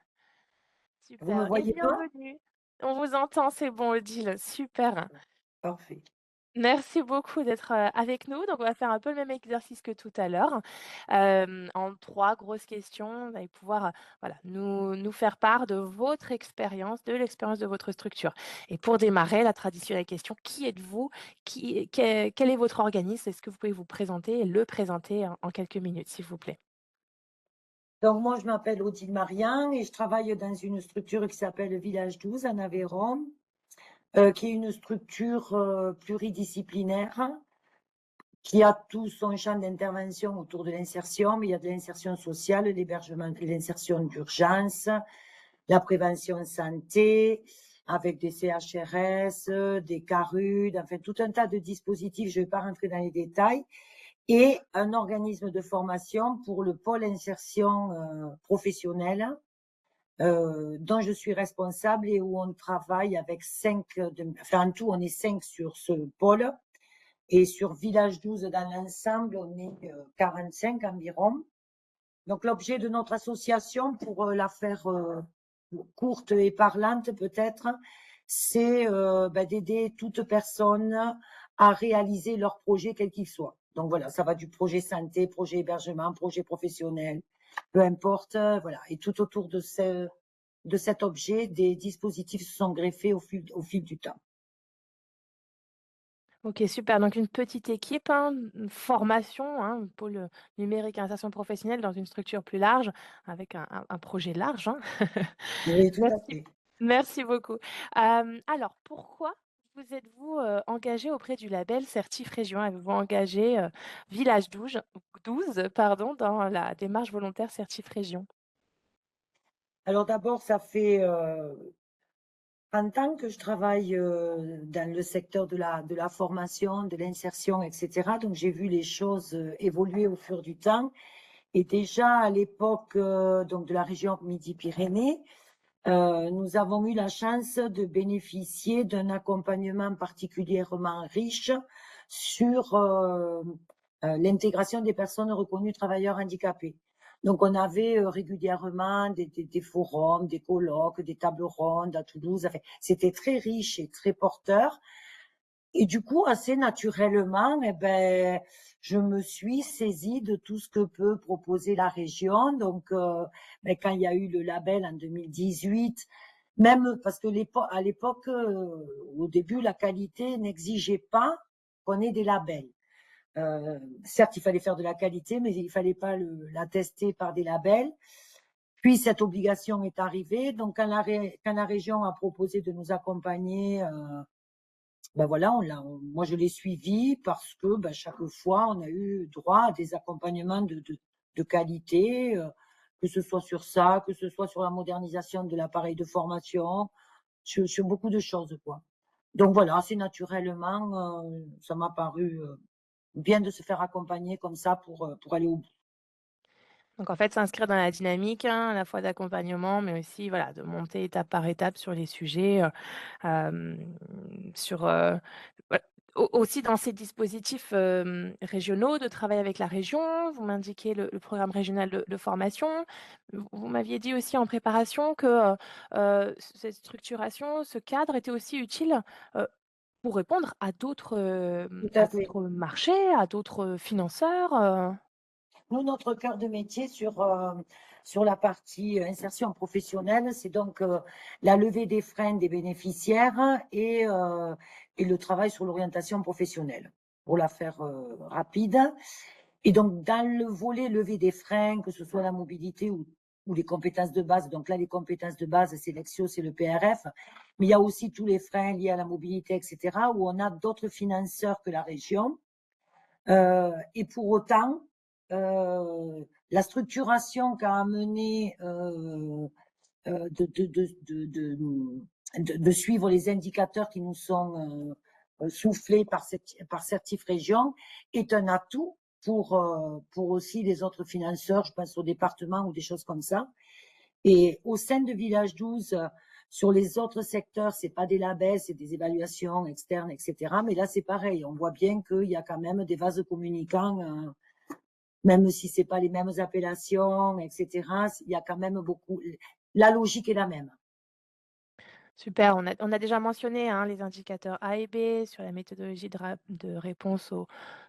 Super et voyez pas? bienvenue. On vous entend, c'est bon Odile, super. Parfait. Merci beaucoup d'être, avec nous. Donc on va faire un peu le même exercice que tout à l'heure. En 3 grosses questions, vous allez pouvoir, voilà, nous faire part de votre expérience, de l'expérience de votre structure. Et pour démarrer, la traditionnelle question: qui êtes-vous? Quel est votre organisme? Est-ce que vous pouvez vous présenter et le présenter en quelques minutes, s'il vous plaît? Donc moi, je m'appelle Odile Marian et je travaille dans une structure qui s'appelle Village 12 en Aveyron, qui est une structure pluridisciplinaire qui a tout son champ d'intervention autour de l'insertion, mais il y a de l'insertion sociale, l'hébergement, l'insertion d'urgence, la prévention santé, avec des CHRS, des CARUD, enfin tout un tas de dispositifs, je ne vais pas rentrer dans les détails, et un organisme de formation pour le pôle insertion professionnelle, dont je suis responsable et où on travaille avec 5, enfin en tout on est 5 sur ce pôle, et sur Village 12 dans l'ensemble on est 45 environ. Donc l'objet de notre association, pour la faire courte et parlante peut-être, c'est d'aider toute personne à réaliser leur projet quel qu'il soit. Donc voilà, ça va du projet santé, projet hébergement, projet professionnel, peu importe, voilà. Et tout autour de cet objet, des dispositifs se sont greffés au fil du temps. OK, super. Donc une petite équipe, hein, une formation, hein, pôle numérique et insertion professionnelle dans une structure plus large, avec un projet large, hein. Oui, tout à Merci, fait. merci beaucoup. Alors, pourquoi vous êtes-vous engagé auprès du label Certif Région? Avez-vous engagé Village 12 pardon, dans la démarche volontaire Certif Région? Alors d'abord, ça fait 30 ans que je travaille dans le secteur de la formation, de l'insertion, etc. Donc j'ai vu les choses évoluer au fur du temps. Et déjà à l'époque donc de la région Midi-Pyrénées, nous avons eu la chance de bénéficier d'un accompagnement particulièrement riche sur l'intégration des personnes reconnues travailleurs handicapés. Donc, on avait régulièrement des forums, des colloques, des tables rondes à Toulouse. Enfin, c'était très riche et très porteur. Et du coup, assez naturellement, je me suis saisie de tout ce que peut proposer la région. Donc, quand il y a eu le label en 2018, même parce que à l'époque, au début, la qualité n'exigeait pas qu'on ait des labels. Certes, il fallait faire de la qualité, mais il fallait pas la tester par des labels. Puis cette obligation est arrivée. Donc, quand la région a proposé de nous accompagner, voilà, moi je l'ai suivi parce que chaque fois on a eu droit à des accompagnements de qualité, que ce soit sur ça, que ce soit sur la modernisation de l'appareil de formation, sur beaucoup de choses, quoi. Donc voilà, assez naturellement, ça m'a paru bien de se faire accompagner comme ça pour aller au bout. Donc en fait, s'inscrire dans la dynamique, hein, à la fois d'accompagnement, mais aussi, voilà, de monter étape par étape sur les sujets, sur, ouais, aussi dans ces dispositifs, régionaux, de travail avec la région. Vous m'indiquez le programme régional de formation. Vous m'aviez dit aussi en préparation que, cette structuration, ce cadre était aussi utile, pour répondre Tout à à fait. d'autres marchés, à d'autres financeurs. Nous, notre cœur de métier sur la partie insertion professionnelle, c'est donc la levée des freins des bénéficiaires et le travail sur l'orientation professionnelle, pour la faire rapide. Et donc, dans le volet levée des freins, que ce soit la mobilité ou les compétences de base, donc là, les compétences de base, c'est l'Exio, c'est le PRF, mais il y a aussi tous les freins liés à la mobilité, etc., où on a d'autres financeurs que la région. Et pour autant, la structuration qu'a amené de suivre les indicateurs qui nous sont soufflés par Certif Région est un atout pour aussi les autres financeurs, je pense au département ou des choses comme ça. Et au sein de Village 12, sur les autres secteurs, c'est pas des labels, c'est des évaluations externes, etc. Mais là, c'est pareil. On voit bien qu'il y a quand même des vases communicants, même si c'est pas les mêmes appellations, etc. Il y a quand même beaucoup. La logique est la même. Super, on a déjà mentionné, hein, les indicateurs A et B sur la méthodologie de réponse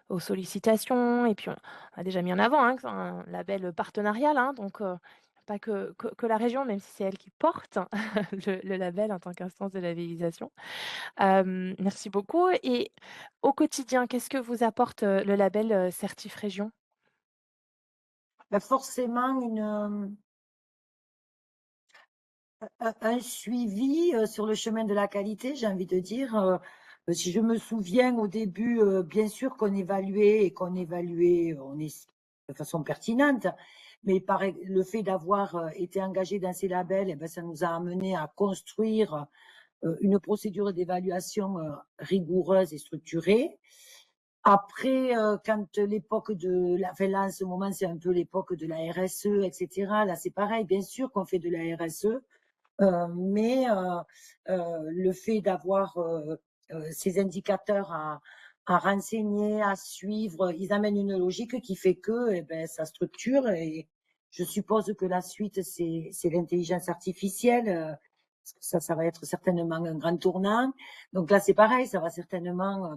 aux sollicitations et puis on a déjà mis en avant, hein, que c'est un label partenarial, hein, donc pas que la région, même si c'est elle qui porte le label en tant qu'instance de labellisation. Merci beaucoup et au quotidien, qu'est-ce que vous apporte, le label, Certif Région? Ben forcément, un suivi sur le chemin de la qualité, j'ai envie de dire. Si je me souviens au début, bien sûr qu'on évaluait et qu'on évaluait on est de façon pertinente, mais le fait d'avoir été engagé dans ces labels, eh ben, ça nous a amené à construire une procédure d'évaluation rigoureuse et structurée. Après, quand l'époque enfin là, en ce moment, c'est un peu l'époque de la RSE, etc. Là, c'est pareil, bien sûr qu'on fait de la RSE, mais le fait d'avoir ces indicateurs à renseigner, à suivre, ils amènent une logique qui fait que eh ben, ça structure et je suppose que la suite, c'est l'intelligence artificielle. Ça va être certainement un grand tournant. Donc là, c'est pareil, ça va certainement.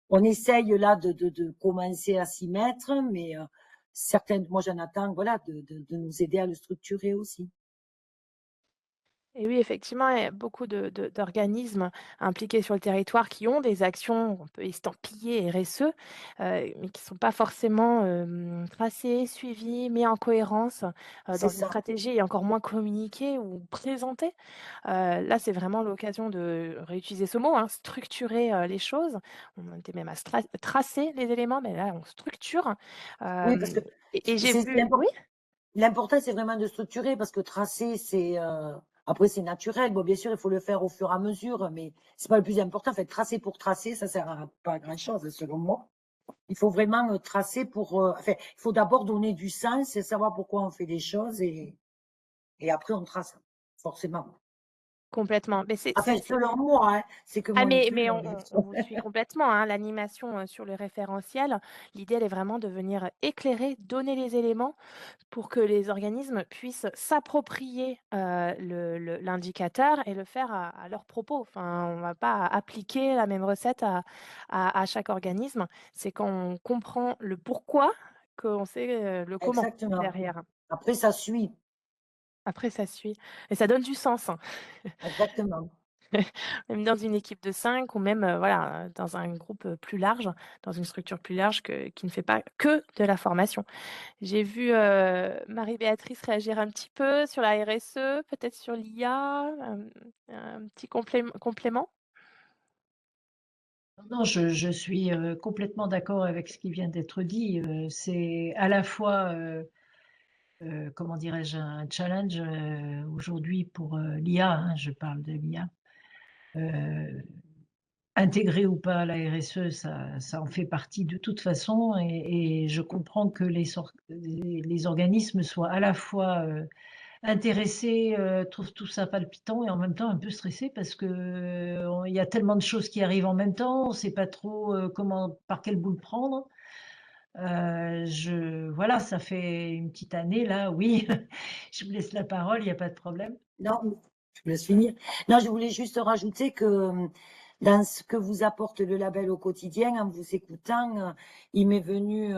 On essaye là de commencer à s'y mettre, mais moi j'en attends, voilà, de nous aider à le structurer aussi. Et oui, effectivement, il y a beaucoup d'organismes impliqués sur le territoire qui ont des actions un peu estampillées RSE, mais qui ne sont pas forcément tracées, suivies, mis en cohérence C'est dans une ça. stratégie et encore moins communiquées ou présentées. Là, c'est vraiment l'occasion de réutiliser ce mot, hein, structurer les choses. On était même à tracer les éléments, mais là, on structure. Oui, parce Euh, que et j'ai c'est vu, oui. l'important, c'est vraiment de structurer parce que tracer, après, c'est naturel. Bon, bien sûr, il faut le faire au fur et à mesure, mais c'est pas le plus important. En fait, tracer pour tracer, ça sert pas à grand-chose, selon moi. Il faut vraiment tracer enfin, il faut d'abord donner du sens et savoir pourquoi on fait les choses et après on trace, forcément. Complètement. Mais Enfin, selon moi, hein, c'est que ah mon mais opinion, on bien on sûr. vous suit complètement, hein. L'animation, sur le référentiel, l'idée, elle est vraiment de venir éclairer, donner les éléments pour que les organismes puissent s'approprier, l'indicateur et le faire à leur propos. Enfin, on va pas appliquer la même recette à chaque organisme. C'est quand on comprend le pourquoi qu'on sait, le comment Exactement. derrière. Après, ça suit. Après ça suit et ça donne du sens, hein. Exactement. Même dans une équipe de 5 ou même, voilà, dans un groupe, plus large, dans une structure plus large qui ne fait pas que de la formation. J'ai vu, Marie-Béatrice réagir un petit peu sur la RSE, peut-être sur l'IA, un petit complément? Non, je suis complètement d'accord avec ce qui vient d'être dit. C'est à la fois, comment dirais-je, un challenge aujourd'hui pour l'IA, hein, je parle de l'IA, intégré ou pas à la RSE, ça en fait partie de toute façon, et je comprends que les organismes soient à la fois intéressés, trouvent tout ça palpitant et en même temps un peu stressés parce que il y a tellement de choses qui arrivent en même temps, on ne sait pas trop par quel bout le prendre. Voilà, ça fait une petite année là, oui. Je vous laisse la parole, il n'y a pas de problème. Non, je vous laisse finir. Non, je voulais juste rajouter que dans ce que vous apporte le label au quotidien, en vous écoutant, il m'est venu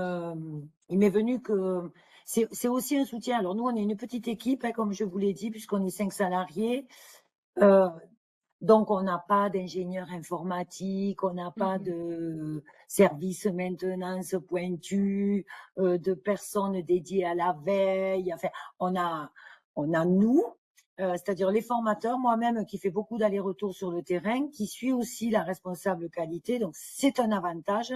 que c'est aussi un soutien. Alors nous, on est une petite équipe, hein, comme je vous l'ai dit, puisqu'on est 5 salariés. Donc, on n'a pas d'ingénieur informatique, on n'a pas de service maintenance pointu, de personnes dédiées à la veille. Enfin, on a nous, c'est-à-dire les formateurs, moi-même qui fais beaucoup d'allers-retours sur le terrain, qui suis aussi la responsable qualité. Donc, c'est un avantage.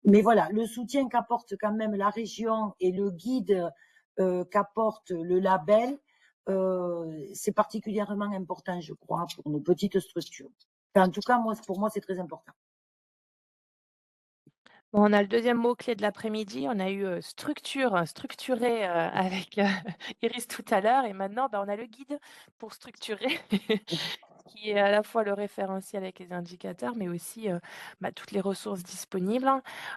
Mais voilà, le soutien qu'apporte quand même la région et le guide qu'apporte le label, c'est particulièrement important, je crois, pour nos petites structures. Enfin, en tout cas, pour moi, c'est très important. Bon, on a le deuxième mot-clé de l'après-midi. On a eu structurer avec Iris tout à l'heure. Et maintenant, on a le guide pour structurer, qui est à la fois le référentiel avec les indicateurs, mais aussi toutes les ressources disponibles.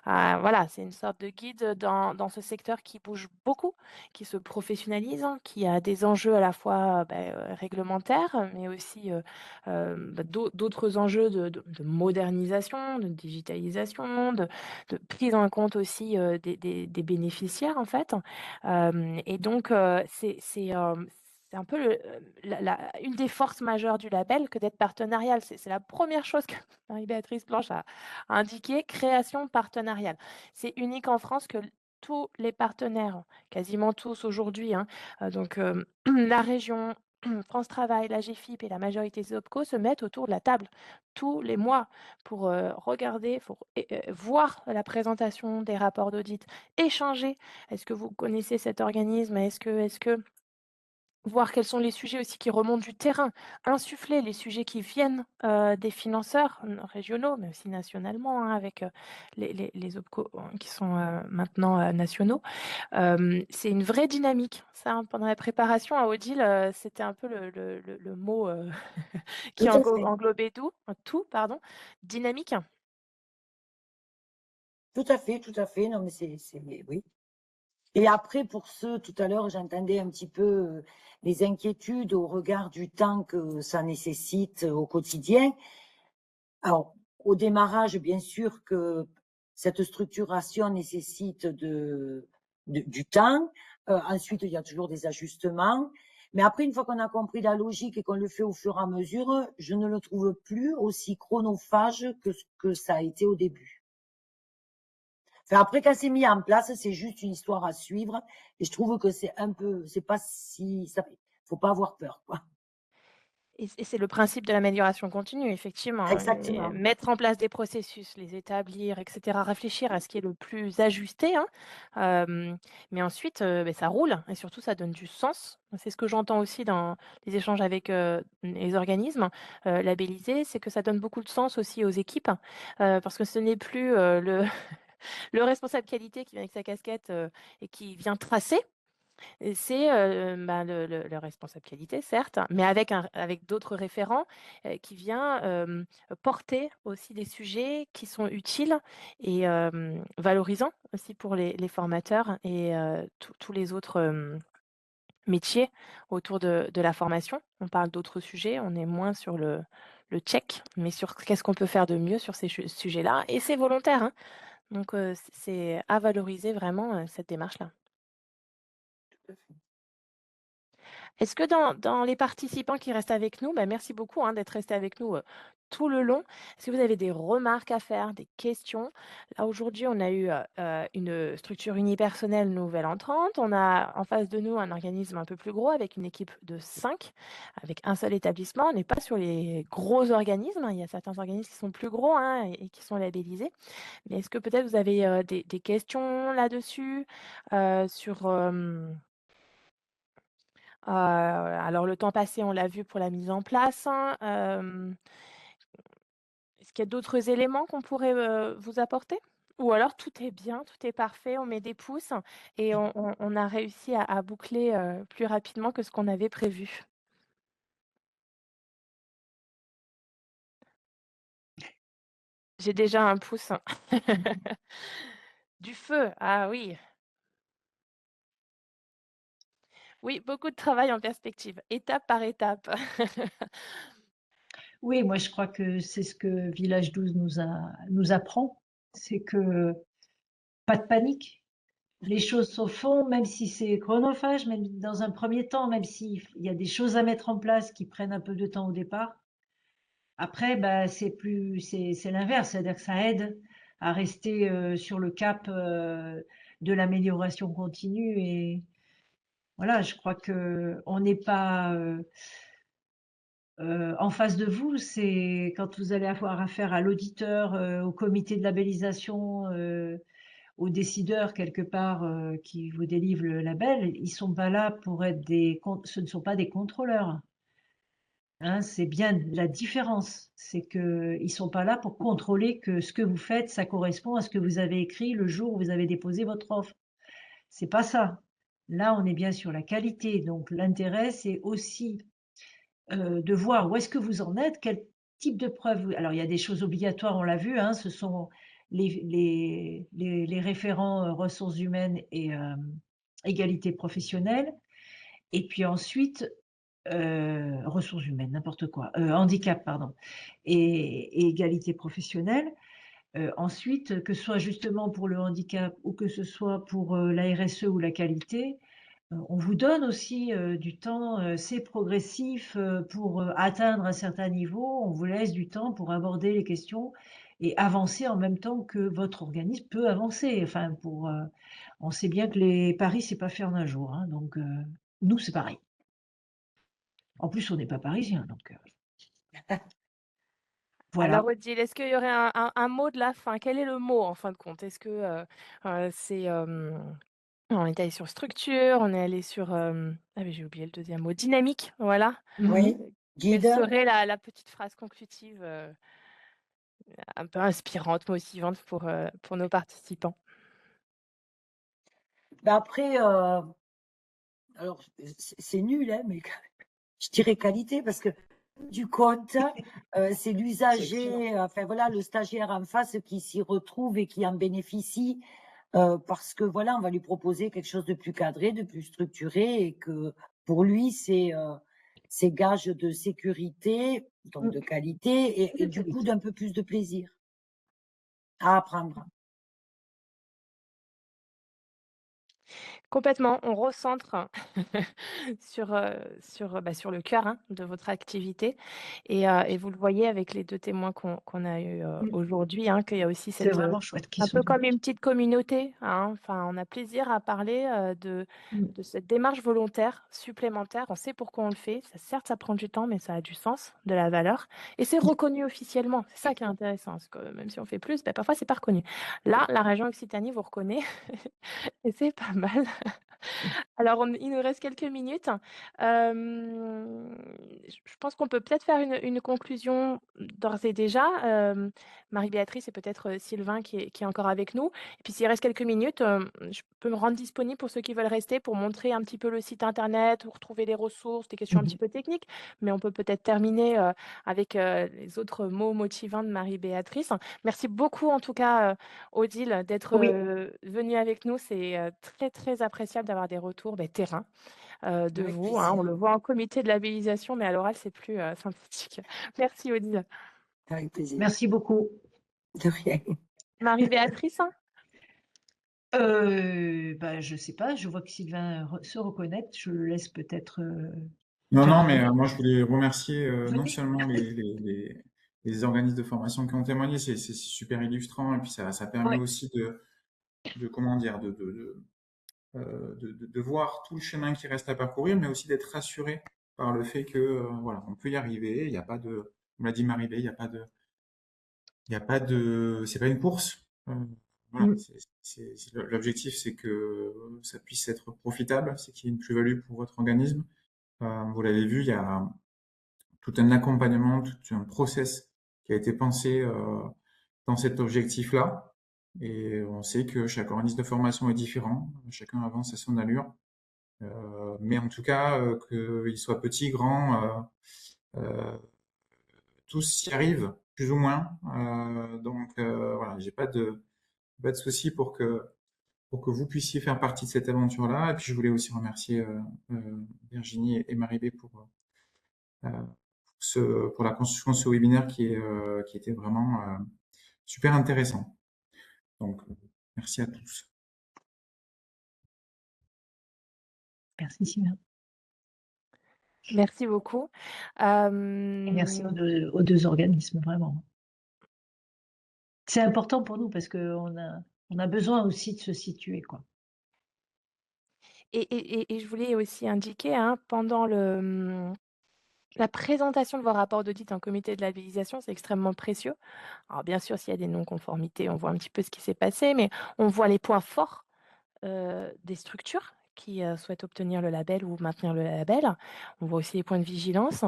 Voilà, c'est une sorte de guide dans ce secteur qui bouge beaucoup, qui se professionnalise, qui a des enjeux à la fois réglementaires, mais aussi d'autres enjeux de modernisation, de digitalisation, de prise en compte aussi des bénéficiaires, en fait. Et donc, c'est un peu une des forces majeures du label que d'être partenarial. C'est la première chose que Marie-Béatrice Blanche a indiqué, création partenariale. C'est unique en France que tous les partenaires, quasiment tous aujourd'hui, hein, donc la région, France Travail, la GFIP et la majorité des OPCO se mettent autour de la table tous les mois pour regarder, pour voir la présentation des rapports d'audit, échanger. Est-ce que vous connaissez cet organisme? Est-ce que voir quels sont les sujets aussi qui remontent du terrain, insuffler les sujets qui viennent des financeurs régionaux, mais aussi nationalement, hein, avec les OPCO qui sont maintenant nationaux. C'est une vraie dynamique. Ça, hein, pendant la préparation à Odile, c'était un peu le mot qui Tout à fait. englobait tout, pardon, dynamique. Tout à fait, tout à fait. Non, mais oui. Et après, pour ceux, tout à l'heure, j'entendais un petit peu les inquiétudes au regard du temps que ça nécessite au quotidien. Alors, au démarrage, bien sûr que cette structuration nécessite du temps. Ensuite, il y a toujours des ajustements. Mais après, une fois qu'on a compris la logique et qu'on le fait au fur et à mesure, je ne le trouve plus aussi chronophage que ce que ça a été au début. Enfin, après, quand c'est mis en place, c'est juste une histoire à suivre. Et je trouve que c'est pas si, faut pas avoir peur, quoi. Et c'est le principe de l'amélioration continue, effectivement, hein, Exactement. mettre en place des processus, les établir, et cetera, réfléchir à ce qui est le plus ajusté, hein, mais ensuite, ça roule et surtout ça donne du sens. C'est ce que j'entends aussi dans les échanges avec, les organismes, labellisés, c'est que ça donne beaucoup de sens aussi aux équipes, parce que ce n'est plus, le le responsable qualité qui vient avec sa casquette, et qui vient tracer. Et c'est, le responsable qualité certes, mais avec d'autres référents, qui vient, porter aussi des sujets qui sont utiles et valorisants aussi pour les formateurs et tous les autres, métiers autour de la formation. On parle d'autres sujets, on est moins sur le check, mais sur qu'est-ce qu'on peut faire de mieux sur ces sujets-là et c'est volontaire, hein. Donc c'est à valoriser vraiment, cette démarche-là. Est-ce que dans les participants qui restent avec nous, merci beaucoup, hein, d'être restés avec nous, tout le long. Est-ce que vous avez des remarques à faire, des questions? Là, aujourd'hui, on a eu, une structure unipersonnelle nouvelle entrante. On a en face de nous un organisme un peu plus gros avec une équipe de 5, avec un seul établissement. On n'est pas sur les gros organismes, hein. Il y a certains organismes qui sont plus gros, hein, et qui sont labellisés. Mais est-ce que peut-être vous avez, des questions là-dessus? Sur, alors le temps passé, on l'a vu pour la mise en place, hein, Est-ce qu'il y a d'autres éléments qu'on pourrait, vous apporter? Ou alors tout est bien, tout est parfait, on met des pouces et on a réussi à boucler, plus rapidement que ce qu'on avait prévu? J'ai déjà un pouce. Du feu, ah oui. Oui, beaucoup de travail en perspective, étape par étape. Oui, moi je crois que c'est ce que Village 12 nous apprend, c'est que pas de panique. Les choses se font, même si c'est chronophage, même dans un premier temps, même s'il y a des choses à mettre en place qui prennent un peu de temps au départ. Après, bah, c'est l'inverse, c'est-à-dire que ça aide à rester sur le cap de l'amélioration continue. Et voilà, je crois que on n'est pas en face de vous. C'est quand vous allez avoir affaire à l'auditeur, au comité de labellisation, aux décideurs quelque part qui vous délivrent le label. Ils sont pas là pour être ce ne sont pas des contrôleurs. Hein, c'est bien la différence, c'est qu'ils sont pas là pour contrôler que ce que vous faites, ça correspond à ce que vous avez écrit le jour où vous avez déposé votre offre. C'est pas ça. Là, on est bien sur la qualité. Donc, l'intérêt, c'est aussi de voir où est-ce que vous en êtes, quel type de preuves. Alors, il y a des choses obligatoires, on l'a vu, hein, ce sont les référents ressources humaines et égalité professionnelle. Et puis ensuite, ressources humaines, n'importe quoi, handicap, pardon, et égalité professionnelle. Ensuite, que ce soit justement pour le handicap ou que ce soit pour la RSE ou la qualité, on vous donne aussi du temps, c'est progressif pour atteindre un certain niveau, on vous laisse du temps pour aborder les questions et avancer en même temps que votre organisme peut avancer. Enfin, on sait bien que les paris, c'est pas fait en un jour, hein, donc nous, c'est pareil. En plus, on n'est pas parisien, donc Alors voilà. Odile, est-ce qu'il y aurait un mot de la fin? Quel est le mot en fin de compte? Est-ce que, c'est, on est allé sur structure, on est allé sur, ah mais j'ai oublié le deuxième mot, dynamique, voilà. Mmh. Oui, Quelle guide. serait la petite phrase conclusive, un peu inspirante, motivante pour nos participants? Ben après, alors c'est nul, hein, mais je dirais qualité parce que du compte, c'est C'est excellent. l'usager, enfin voilà, le stagiaire en face qui s'y retrouve et qui en bénéficie, parce que voilà, on va lui proposer quelque chose de plus cadré, de plus structuré et que pour lui, c'est gage de sécurité, donc Mmh. de qualité Et et de du coup qualité. d'un peu plus de plaisir à apprendre. Complètement, on recentre sur le cœur, hein, de votre activité et vous le voyez avec les 2 témoins qu'on a eus, Mmh. aujourd'hui, hein, qu'il y a aussi C'est cette, vraiment chouette qu'ils un sont peu venus. comme une petite communauté, hein. Enfin, on a plaisir à parler, Mmh. de cette démarche volontaire supplémentaire. On sait pourquoi on le fait. Ça certes, ça prend du temps, mais ça a du sens, de la valeur et c'est reconnu officiellement. C'est ça qui est intéressant, parce que même si on fait plus, bah, parfois c'est pas reconnu. Là, la région Occitanie vous reconnaît et c'est pas mal. Alors il nous reste quelques minutes. Je pense qu'on peut peut-être faire une conclusion d'ores et déjà. Marie-Béatrice et peut-être, Sylvain qui est encore avec nous. Et puis s'il reste quelques minutes, je peux me rendre disponible pour ceux qui veulent rester pour montrer un petit peu le site internet ou retrouver les ressources, des questions un Mmh. petit peu techniques. Mais on peut peut-être terminer, avec, les autres mots motivants de Marie-Béatrice. Merci beaucoup en tout cas, Odile, d'être, Oui, venue avec nous. C'est, très, très appréciable d'avoir des retours, beh, terrain, de Avec vous, hein. On plaisir, le voit en comité de labellisation, mais à l'oral, c'est plus, sympathique. Merci Odile. avec plaisir. merci beaucoup. De rien. Marie-Béatrice? Bah, je sais pas, je vois que Sylvain se reconnecte, je le laisse peut-être Non, non, mais terminer. moi je voulais remercier non Venez. seulement les organismes de formation qui ont témoigné, c'est super illustrant, et puis ça permet Ouais. aussi comment dire, de voir tout le chemin qui reste à parcourir, mais aussi d'être rassuré par le fait que voilà, on peut y arriver. Il n'y a pas de, comme l'a dit Marie-Bé, c'est pas une course. Voilà, Mmh. l'objectif, c'est que ça puisse être profitable, c'est qu'il y ait une plus-value pour votre organisme. Vous l'avez vu, il y a tout un accompagnement, tout un process qui a été pensé dans cet objectif-là. Et on sait que chaque organisme de formation est différent, chacun avance à son allure. Mais en tout cas, qu'il soit petit, grand, tous y arrivent, plus ou moins. Donc voilà, j'ai pas de souci pour que vous puissiez faire partie de cette aventure-là. Et puis je voulais aussi remercier Virginie et Marie-B euh, pour la construction de ce webinaire qui était vraiment super intéressant. Donc merci à tous. Merci Sylvain. Merci beaucoup. Et merci aux deux organismes, vraiment. C'est important pour nous parce qu'on a besoin aussi de se situer, quoi. Et je voulais aussi indiquer, hein, pendant la présentation de vos rapports d'audit en comité de labellisation, c'est extrêmement précieux. Alors bien sûr, s'il y a des non-conformités, on voit un petit peu ce qui s'est passé, mais on voit les points forts des structures qui souhaitent obtenir le label ou maintenir le label. On voit aussi les points de vigilance.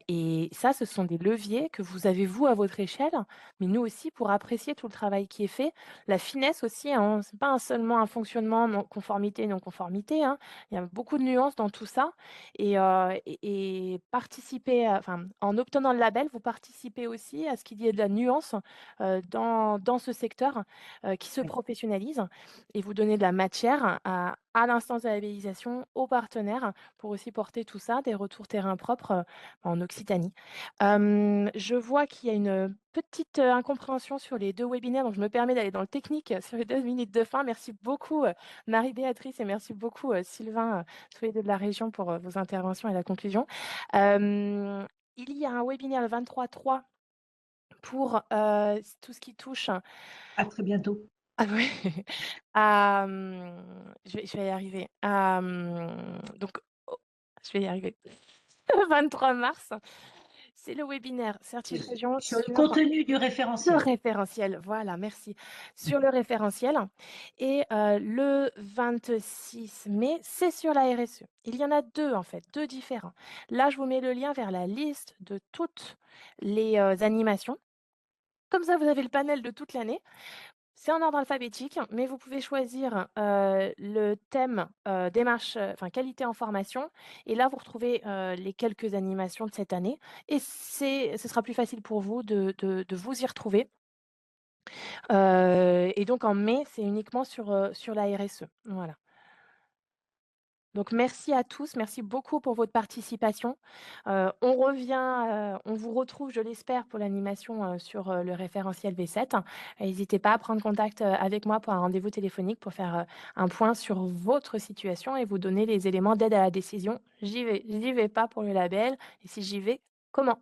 Et ça, ce sont des leviers que vous avez, vous, à votre échelle, mais nous aussi, pour apprécier tout le travail qui est fait. La finesse aussi, hein, ce n'est pas seulement un fonctionnement conformité, non-conformité. Hein. Il y a beaucoup de nuances dans tout ça. Et participer, enfin, en obtenant le label, vous participez aussi à ce qu'il y ait de la nuance dans ce secteur qui se Oui. professionnalise et vous donner de la matière à l'instance de labellisation, aux partenaires, pour aussi porter tout ça, des retours terrain propres en Occitanie. Je vois qu'il y a une petite incompréhension sur les 2 webinaires, donc je me permets d'aller dans le technique sur les 2 minutes de fin. Merci beaucoup Marie-Béatrice et merci beaucoup Sylvain, tous les 2 de la région pour vos interventions et la conclusion. Il y a un webinaire le 23/3 pour tout ce qui touche À très bientôt. ah oui. Je vais y arriver. Donc, je vais y arriver. Le 23 mars, c'est le webinaire Certifrégion Sur le sur contenu du le référentiel. référentiel. Voilà, merci. Sur le référentiel. Et le 26 mai, c'est sur la RSE. Il y en a 2 en fait, 2 différents. Là, je vous mets le lien vers la liste de toutes les animations. Comme ça, vous avez le panel de toute l'année. C'est en ordre alphabétique, mais vous pouvez choisir le thème démarche, enfin qualité en formation. Et là, vous retrouvez les quelques animations de cette année. Et ce sera plus facile pour vous de vous y retrouver. Et donc en mai, c'est uniquement sur la RSE. Voilà. Donc merci à tous, merci beaucoup pour votre participation. On revient, on vous retrouve, je l'espère, pour l'animation sur le référentiel V7. N'hésitez pas à prendre contact avec moi pour un rendez-vous téléphonique pour faire un point sur votre situation et vous donner les éléments d'aide à la décision. J'y vais pas pour le label, et si j'y vais, comment?